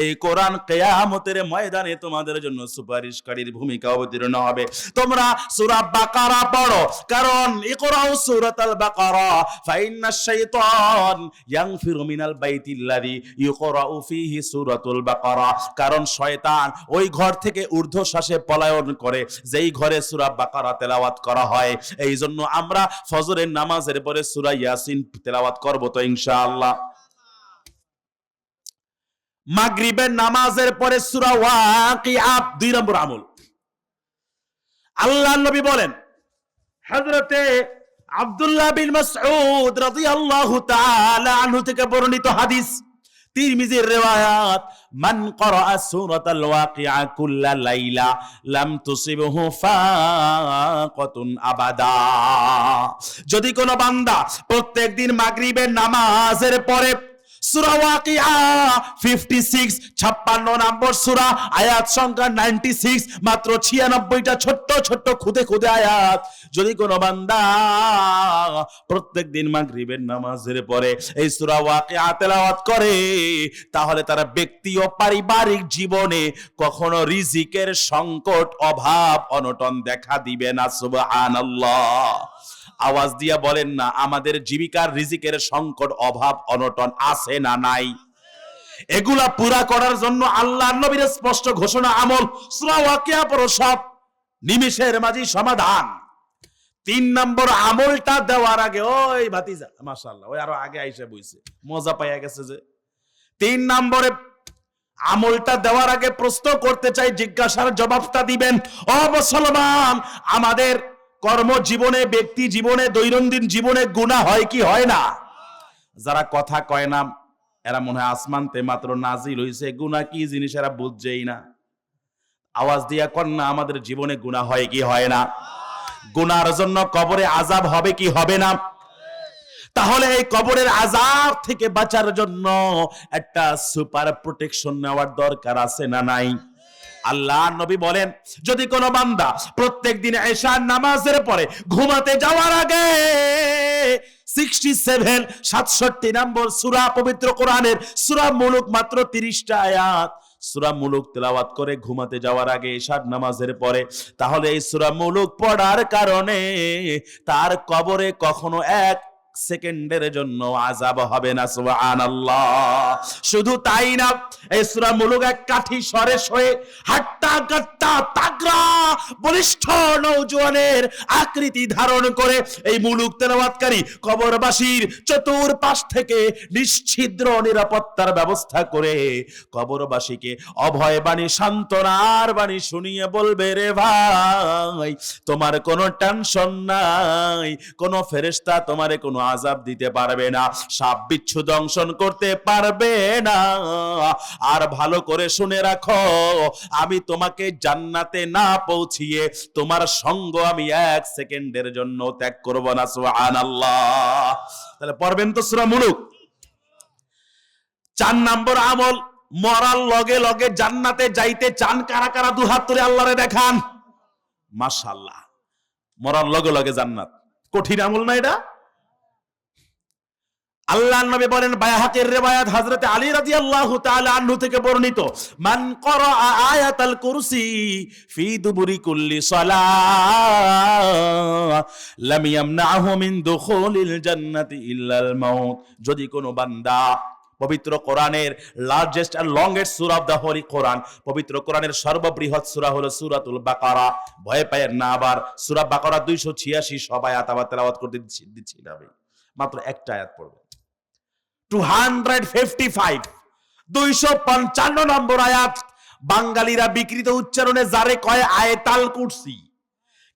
এই কোরআন কিয়ামতের ময়দানে তোমাদের জন্য সুপারিশকারীর ভূমিকা অবতীর্ণ হবে। তোমরা সূরা বাকারা পড়ো, কারণ ইকরাউ সূরাতাল বাকারা ফাইন্নাশ শাইতান ইয়ানফিরু মিনাল বাইতিল্লাযী ইকরাউ ফীহি সূরাতুল বাকারা। কারণ শয়তান ওই ঘর থেকে ঊর্ধ্বশ্বাসে পলায়ন করে যেই ঘরে সূরা বাকারা তেলাওয়াত করা হয়। এই জন্য আমরা ফজরের নামাজের পরে সূরা ইয়াসিন তেলাওয়াত করব তো ইনশাআল্লাহ। মাগরিবের নামাজের পরে সূরা ওয়াকিয়া 2 নম্বর আমল। আল্লাহর নবী বলেন, হযরতে আব্দুল্লাহ বিন মাসউদ রাদিয়াল্লাহু তাআলা আনহু থেকে বর্ণিত হাদিস, তিরমিজির রিওয়ায়াত, মান ক্বারাআ সূরাতাল ওয়াকিয়া কুল্লা লাইলা লাম তুসিবহু ফাকাতুন আবাদা। যদি কোনো বান্দা প্রত্যেকদিন মাগরিবের নামাজের পরে সূরা ওয়াকিয়া 56 56 নম্বর সূরা, আয়াত সংখ্যা 96, মাত্র 96টা ছোট্ট ছোট্ট খুদে খুদে আয়াত। যদি কোনো বান্দা প্রত্যেকদিন মাগরিবের নামাজের পরে এই সূরা ওয়াকিয়া তেলাওয়াত করে, তাহলে তার ব্যক্তি ও পারিবারিক জীবনে কখনো রিজিকের সংকট, অভাব, অনটন দেখা দিবে না। সুবহানাল্লাহ। আওয়াজ দিয়া বলেন না, আমাদের জীবিকার রিজিকের সংকট, অভাব, অনটন আছে না নাই? এগুলা পুরা করার জন্য আল্লাহর নবীর স্পষ্ট ঘোষণা, আমল। সূরা ওয়াকিয়া পড়ো, সব নিমিষের মাঝে সমাধান। 3 নম্বর আমলটা দেওয়ার আগে, ওই ভাতিজা মাশাআল্লাহ, ওই আরো আগে আইসা বইছে, মজা পাইয়া গেছে যে। 3 নম্বরে আমলটা দেওয়ার আগে প্রশ্ন করতে চাই, জিজ্ঞাসার জবাবটা দিবেন। ও মুসলমান, আমাদের কর্মজীবনে, ব্যক্তি জীবনে, দৈনন্দিন জীবনে গুনাহ হয় কি হয় না? যারা কথা কয় না, এরা মনে হয় আসমানতে মাত্র নাজিল হইছে, গুনাহ কি জিনিস এরা বুঝছেই না। আওয়াজ দিয়া কর না, আমাদের জীবনে গুনাহ হয় কি হয় না? গুনার জন্য কবরে আযাব হবে কি হবে না? তাহলে এই কবরের আযাব থেকে বাঁচার জন্য একটা সুপার প্রোটেকশন নেওয়ার দরকার আছে না নাই? আল্লাহ নবী বলেন, যদি কোনো বান্দা প্রত্যেকদিন এশার নামাজের পরে ঘুমাতে যাওয়ার আগে 67 নম্বর সূরা পবিত্র কোরআনের সূরা মুলুক, মাত্র 30টা আয়াত, সূরা মুলুক তেলাওয়াত করে ঘুমাতে যাওয়ার আগে এশার নামাজের পরে, তাহলে এই সূরা মুলুক পড়ার কারণে তার কবরে কখনো 1 সেকেন্ডের জন্য আযাব হবে না। সুবহানাল্লাহ। শুধু তাই না, এই সূরা মুলুক এক কাঠি সরে সয়ে হাট্টা গাট্টা তাগড়া বলিষ্ঠ নওজোয়ানের আকৃতি ধারণ করে এই মুলুক তেলাওয়াতকারী কবরবাসীর চতুর্পাশ থেকে নিশ্ছিদ্র নিরাপত্তার ব্যবস্থা করে কবরবাসীকে অভয় বাণী, সান্ত্বনার বাণী শুনিয়ে বলবে, রে ভাই, তোমার কোনো টেনশন নাই, কোনো ফেরেশতা তোমারে কোনো আযাব দিতে পারবে না, সাপ বিচ্ছু দংশন করতে পারবে না। আর ভালো করে শুনে রাখো, আমি তোমাকে জান্নাতে না পৌঁছিয়ে তোমার সঙ্গ আমি 1 সেকেন্ডের জন্য ত্যাগ করব না। সুবহানাল্লাহ। তাহলে পড়বেন তো সূরা মুলুক। 4 নম্বর আমল, মরার লগে লগে জান্নাতে যাইতে চান কারা কারা? দুহাত তুলে আল্লাহরে দেখান। মাশাআল্লাহ, মরার লগে লগে জান্নাত, কঠিন আমল না এটা? আল্লাহর নবী বলেন, বাইহাকির রিওয়ায়াত, হযরত আলী রাদিয়াল্লাহু তাআলা আনহু থেকে বর্ণিত, মান ক্বারা আয়াতাল কুরসি ফি দুবুরি কুল্লি সালাহ লাম ইয়ামনাহু মিন দুখুলিল জান্নাতি ইল্লাল মাউত। যদি কোনো বান্দা পবিত্র কোরআনের লার্জেস্ট এন্ড লংগেস্ট সূরা অফ দা হোলি কোরআন, পবিত্র কোরআনের সর্ববৃহৎ সূরা হলো সূরাতুল বাকারা। ভয় পায় না, আবার সূরা বাকারা 286 সব আয়াত আবার তেলাওয়াত করতে দিচ্ছি না আমি, মাত্র একটা আয়াত পড়বে। 255 নম্বর আয়াত, বাঙালিরা বিকৃত উচ্চারণে যারে কয় আয়াতাল কুরসি,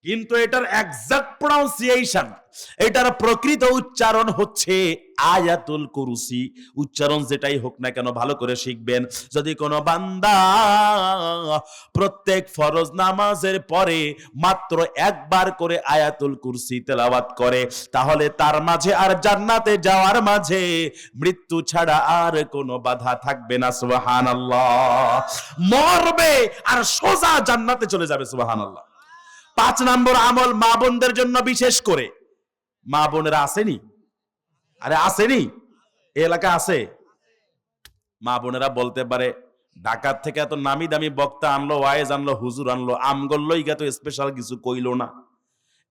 কিন্তু এটার এক্সাক্ট প্রনাউন্সিয়েশন, এটার প্রকৃত উচ্চারণ হচ্ছে আয়াতুল কুরসি। উচ্চারণ যেটাই হোক না কেন ভালো করে শিখবেন। যদি কোনো বান্দা প্রত্যেক ফরজ নামাজের পরে মাত্র একবার করে আয়াতুল কুরসি তেলাওয়াত করে, তাহলে তার মাঝে আর জান্নাতে যাওয়ার মাঝে মৃত্যু ছাড়া আর কোনো বাধা থাকবে না। সুবহানাল্লাহ। মরবে আর সোজা জান্নাতে চলে যাবে। সুবহানাল্লাহ। 5 নম্বর আমল, মা বোনদের জন্য বিশেষ করে। মা বোনেরা আসেনি? আরে আসেনি? এই এলাকা আছে? মা বোনেরা বলতে পারে, ঢাকার থেকে এত নামি দামি বক্তা আনলো, ওয়াইজ আনলো, হুজুর আনলো, আমগল্লো ইগা তো স্পেশাল কিছু কইলো না।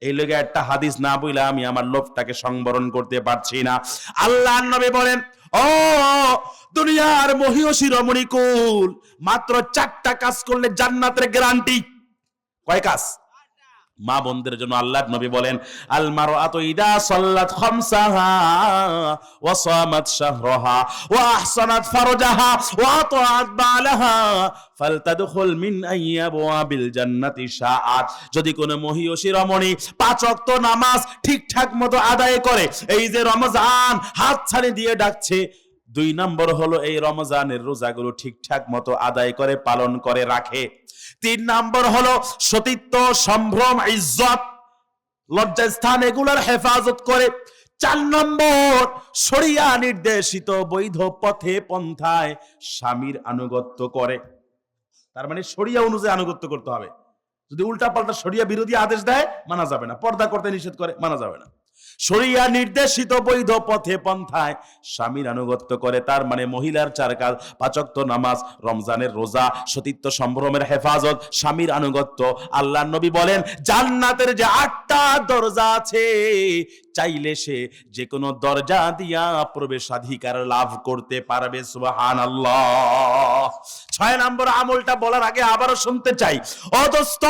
এই লগে একটা হাদিস না বইলা আমি আমার লোভটাকে সংবরণ করতে পারছি না। আল্লাহর নবী বলেন, ও দুনিয়ার মহিয়সী রমণীকুল, মাত্র 4টা কাজ করলে জান্নাতের গ্যারান্টি। কয় কাজ? মা বোনদের জন্য আল্লাহর নবী বলেন, আল মারআতু ইদা সাল্লাত খামসাহা ওয়া সামাত শাহরাহা ওয়া আহসানাত ফারজাহা ওয়া আতাআত বালাহা ফালতাদখুল মিন আইয়াবওয়াবিল জান্নাতি শাআত। যদি কোন মহিয়সী রমণী 5 ওয়াক্ত নামাজ ঠিকঠাক মতো আদায় করে, এই যে রমজান হাত ছাড়ি দিয়ে ডাকছে, 2 নম্বর হলো এই রমজানের রোজাগুলো ঠিকঠাক মতো আদায় করে, পালন করে রাখে। 3 নম্বর হলো সতীত্ব, সম্ভ্রম, ইজ্জত, লজ্জাস্থান এগুলোর হেফাজত করে। 4 নম্বর, শরিয়া নির্দেশিত বৈধ পথে পন্থায় স্বামীর আনুগত্য করে। তার মানে শরিয়া অনুযায়ী আনুগত্য করতে হবে। যদি উল্টা পাল্টা শরিয়া বিরোধী আদেশ দেয় মানা যাবে না, পর্দা করতে নিষেধ করে মানা যাবে না। শরিয়া নির্দেশিত বৈধ পথে পন্থায় স্বামীর আনুগত্য করে, তার মানে মহিলার 4 কাজ, 5 ওয়াক্ত নামাজ, রমজানের রোজা, সতীত্ব সম্ভ্রমের হেফাজত, স্বামীর আনুগত্য। আল্লাহর নবী বলেন জান্নাতের যে 8টা দরজা আছে, চাইলে সে যে কোনো দরজা দিয়া প্রবেশাধিকার লাভ করতে পারবে। সুবহানাল্লাহ। 6 নম্বর আমলটা বলার আগে আবারও শুনতে চাই, ও দোস্ত,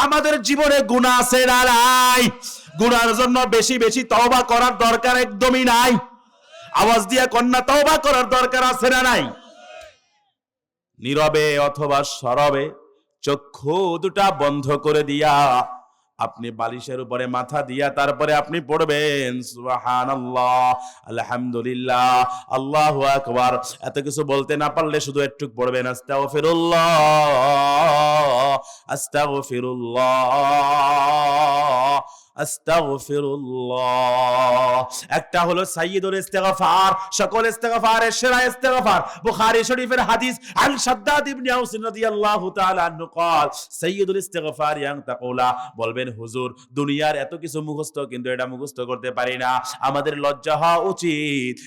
আমাদের জীবনে গুনাহ আছে না নাই? গুনার জন্য বেশি বেশি তওবা করার দরকার একদমই নাই। আওয়াজ দিয়া কন্যা, তওবা করার দরকার আছে না নাই? নীরবে অথবা সরবে চক্ষু দুটা বন্ধ করে দিয়া আপনি বালিশের উপরে মাথা দিয়া তারপরে আপনি পড়বেন সুবহানাল্লাহ, আলহামদুলিল্লাহ, আল্লাহু আকবার। এত কিছু বলতে না পারলে শুধু একটু পড়বেন আস্তাগফিরুল্লাহ, আস্তাগফিরুল্লাহ, আস্তাগফিরুল্লাহ। একটা হলো সাইয়্যিদুল ইস্তিগফার, সকল ইস্তিগফারের সেরা ইস্তিগফার। বুখারী শরীফের হাদিস, আন শাদ্দাদ ইবনে আউস রাদিয়াল্লাহু তাআলা আনহু قال সাইয়্যিদুল ইস্তিগফার ইয়ান তাকুলা, বলবেন হুজুর দুনিয়ার এত কিছু মুখস্থ, কিন্তু এটা মুখস্থ করতে পারি না। আমাদের লজ্জা হওয়া উচিত।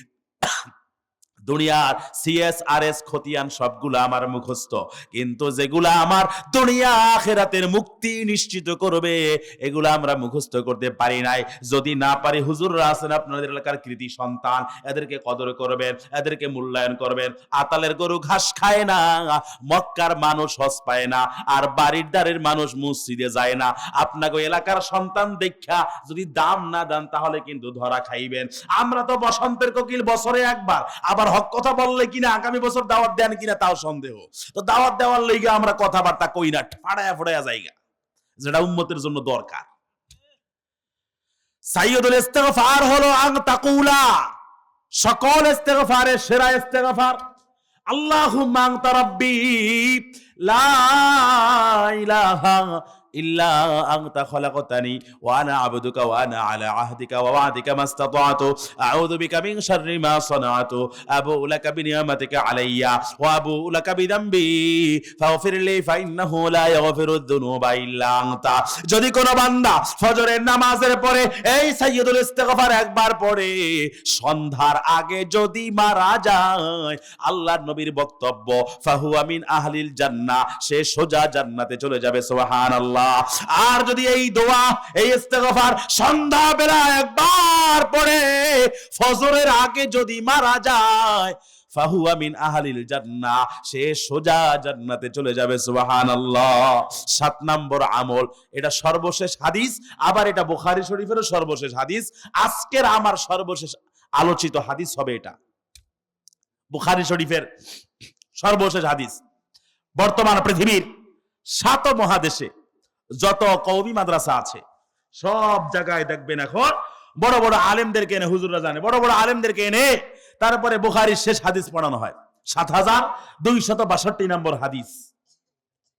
দুনিয়ার সিএসআরএস খতিয়ান সবগুলো আমার মুখস্থ, কিন্তু যেগুলা আমার দুনিয়া আখিরাতের মুক্তি নিশ্চিত করবে এগুলা আমরা মুখস্থ করতে পারি নাই। যদি না পারি, হুজুররা আছেন আপনাদের এলাকার কৃতি সন্তান, এদেরকে কদর করবেন, এদেরকে মূল্যায়ন করবেন। আতালের গরু ঘাস খায় না, মক্কার মানুষ হজ পায় না, আর বাড়ির দ্বারের মানুষ মসজিদে যায় না। আপনাকে এলাকার সন্তান দেখা যদি দাম না দেন তাহলে কিন্তু ধরা খাইবেন। আমরা তো বসন্তের কোকিল, বছরে একবার, আবার হক কথা বললে কিনা আগামী বছর দাওয়াত দেন কিনা তাও সন্দেহ। তো দাওয়াত দেওয়ার লইগে আমরা কথাবার্তা কই না, ফাড়ায়া ফড়ায়া যাইগা, যেটা উম্মতের জন্য দরকার। সাইয়্যিদুল ইস্তিগফার হলো আন তাকুলা, সকল ইস্তিগফারের সেরা ইস্তিগফার। আল্লাহুম্মা আনতা রাব্বি লা ইলাহা ইল্লা আনতা খলাকতানি ওয়া আনা আবদুকা ওয়া আনা আলা আহদিকা ওয়া ওয়া'দিকা মাস্তাতা'তু আউযু বিকা মিন শাররি মা সানা'তু আবু'ু লাকা বিনি'মাতিকা আলাইয়া ওয়া আবু'ু লাকা বিযামবি ফাগফির লি ফাইন্নাহু লা ইয়াগফিরুদ যুনুবা ইল্লা আনতা। যদি কোনো বান্দা ফজরের নামাজের পরে এই সাইয়্যিদুল ইস্তিগফার একবার পড়ে, সন্ধ্যার আগে যদি মারা যায়, আল্লাহর নবীর বক্তব্য ফাহুয়া মিন আহলিল জান্নাহ, সে সোজা জান্নাতে চলে যাবে। সুবহানাল্লাহ। আর যদি এই দোয়া, এই ইস্তিগফার সন্ধ্যা বেলা একবার পড়ে ফজরের আগে যদি মারা যায়, ফাহুয়া মিন আহলিল জান্নাহ, সে সোজা জান্নাতে চলে যাবে। সুবহানাল্লাহ। 7 নম্বর আমল, এটা সর্বশেষ হাদিস, আবার এটা বুখারী শরীফেরও সর্বশেষ হাদিস। আজকের আমার সর্বশেষ আলোচিত হাদিস হবে এটা, বুখারী শরীফের সর্বশেষ হাদিস। বর্তমান পৃথিবীর 7 মহাদেশে যত কওমি মাদ্রাসা আছে সব জায়গায় দেখবেন এখন বড় বড় আলেমদেরকে এনে, হুজুররা জানে, বড় বড় আলেমদেরকে এনে তারপরে বুখারীর শেষ হাদিস পড়ানো হয়। 7262 নম্বর হাদিস।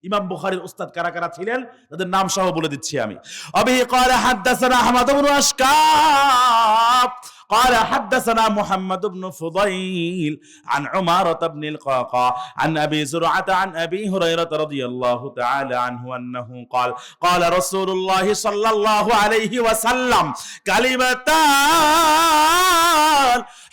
ইমাম বুখারীর উস্তাদ কারা কারা ছিলেন তাদের নাম সহ বলে দিচ্ছি আমি। আবি ক্বালা হাদাসানা আহমদ ইবনে আশকাব قال حدثنا محمد بن فضيل عن عمارة بن القعقاع عن أبي زرعة عن أبي هريرة رضي الله تعالى عنه أنه قال قال رسول الله صلى الله عليه وسلم كلمتان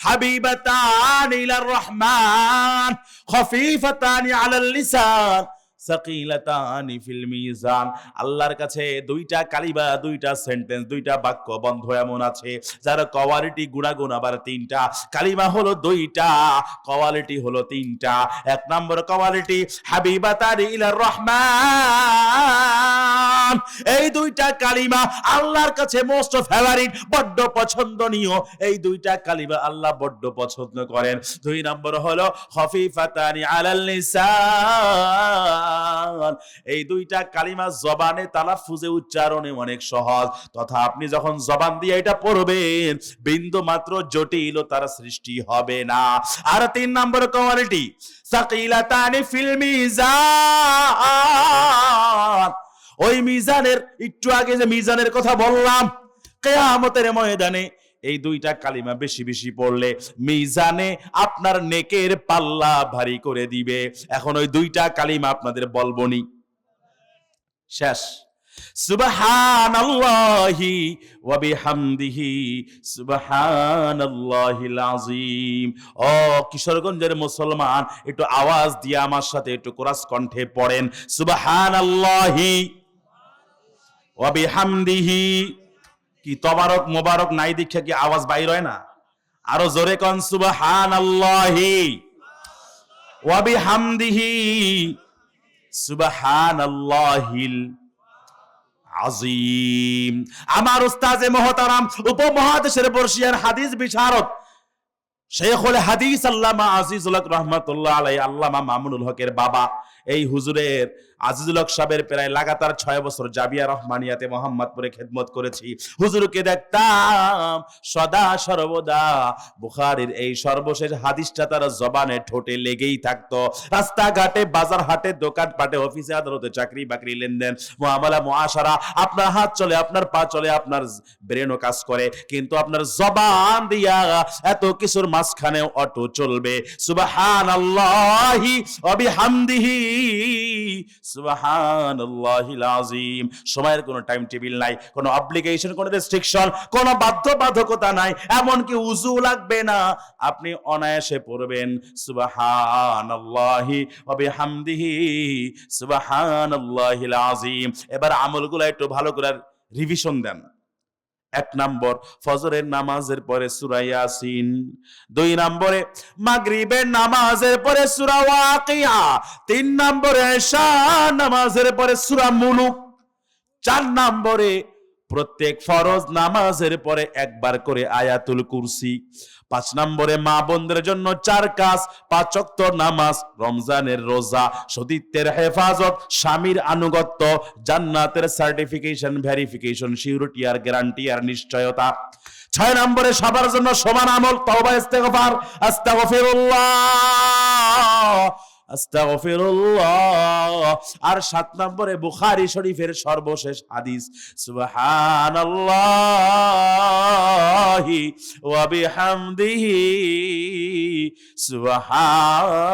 حبيبتان إلى الرحمن خفيفتان على اللسان সাকিলাতানি ফিল মিজান। আল্লাহর কাছে 2টা কালিমা, 2টা সেন্টেন্স, 2টা বাক্য বন্ধ এমন আছে যার কোয়ালিটি গুণাগুণ আবার 3টা। কালিমা হলো 2টা, কোয়ালিটি হলো 3টা। 1 নম্বর কোয়ালিটি হাবিবাতানি ইলার রহমান, এই 2টা কালিমা আল্লাহর কাছে মোস্ট ফেভারিট, বড্ড পছন্দনীয়। এই 2টা কালিমা আল্লাহ বড্ড পছন্দ করেন। 2 নম্বর হলো খফিফাতানি আলাল লিসান, এই 2টা কালিমা জবানে তালাফুজে উচ্চারণে অনেক সহজ, তথা আপনি যখন জবান দিয়ে এটা পড়বেন বিন্দু মাত্র জটিলতার সৃষ্টি হবে না। আর 3 নম্বর কোয়ালিটি সাকিলাতানি ফিল মিজান, ওই মিজানের, একটু আগে যে মিজানের কথা বললাম, কিয়ামতের ময়দানে এই দুইটা কালিমা বেশি বেশি পড়লে মিজানে আপনার নেকের পাল্লা ভারী করে দিবে। এখন ওই দুইটা কালিমা আপনাদের বলবনি, শেষ। সুবহানাল্লাহি ওয়া বিহামদিহি সুবহানাল্লাহিল আযীম। ও কিশোরগঞ্জের মুসলমান, একটু আওয়াজ দিয়ে আমার সাথে একটু কোরাস কণ্ঠে পড়েন, সুবহানাল্লাহি ওয়া বিহামদিহি। কি তবারক মোবারক নাই দীক্ষা কি আওয়াজ বাইর হয় না? আরো জোরে কোন, সুবহানাল্লাহি ওয়া বিহামদিহি সুবহানাল্লাহিল আজিম। আমার উস্তাজে মুহতারাম, উপমহাদেশের বর্ষিয়ান হাদিস বিশারদ শেখুল হাদিস আল্লামা আজিজুল হক রাহমাতুল্লাহ আলাইহি, আল্লামা মামুনুল হকের বাবা, এই হুজুরের আজিজুল হক সাহেবের প্রায় লাগাতার 6 বছর জাবিয়া রহমানিয়াতে মোহাম্মদপুরে খেদমত করেছি। হুজুরকে দেখতাম সদা সর্বদা বুখারীর এই সর্বশেষ হাদিসটা তার জবানে ঠোঁটে লেগেই থাকতো। রাস্তাঘাটে, বাজার হাটে, দোকান পাটে, অফিসে আদালতে, চাকরি বাকরি, লেনদেন, মুআমালা, মুআশারা, আপনার হাত চলে, আপনার পা চলে, আপনার ব্রেনও কাজ করে, কিন্তু আপনার জবান দিয়া এত কিছুর মাঝখানে অটো চলবে। সুবহানাল্লাহি ওয়া বিহামদিহি সুবহানাল্লাহিল আযীম। সময়ের কোনো টাইম টেবিল নাই, কোনো অব্লিগেশন, কোনো রেস্ট্রিকশন, কোনো বাধ্যবাধকতা নাই, এমনকি উযু লাগবে না, আপনি অনায়াসে পড়বেন সুবহানাল্লাহি ওয়া বিহামদিহি সুবহানাল্লাহিল আযীম। এবার আমলগুলো একটু ভালো করে রিভিশন দেন। 1 নম্বর ফজরের নামাজের পরে সূরা ইয়াসিন, 2 নম্বরে মাগরিবের নামাজের পরে সূরা ওয়াকিয়া, 3 নম্বরে ইশা নামাজের পরে সূরা মুলুক, 4 নম্বরে প্রত্যেক ফরজ নামাজের পরে একবার করে আয়াতুল কুরসি, 5 নম্বরে মা বোনদের জন্য 4 কাজ, 5 ওয়াক্ত নামাজ, রমজানের রোজা, সতীত্বের হেফাজত, স্বামীর আনুগত্য, জান্নাতের সার্টিফিকেশন, ভেরিফিকেশন, সিউরিটি আর গ্যারান্টি আর নিশ্চয়তা। 6 নম্বরে সবার জন্য সমান আমল, তওবা, ইস্তেগফার, আস্তাগফিরুল্লাহ, আস্তাগফিরুল্লাহ। আর 7 নম্বরে বুখারী শরীফের সর্বশেষ হাদিস, সুবহানাল্লাহি ওয়া বিহামদিহি সুবহান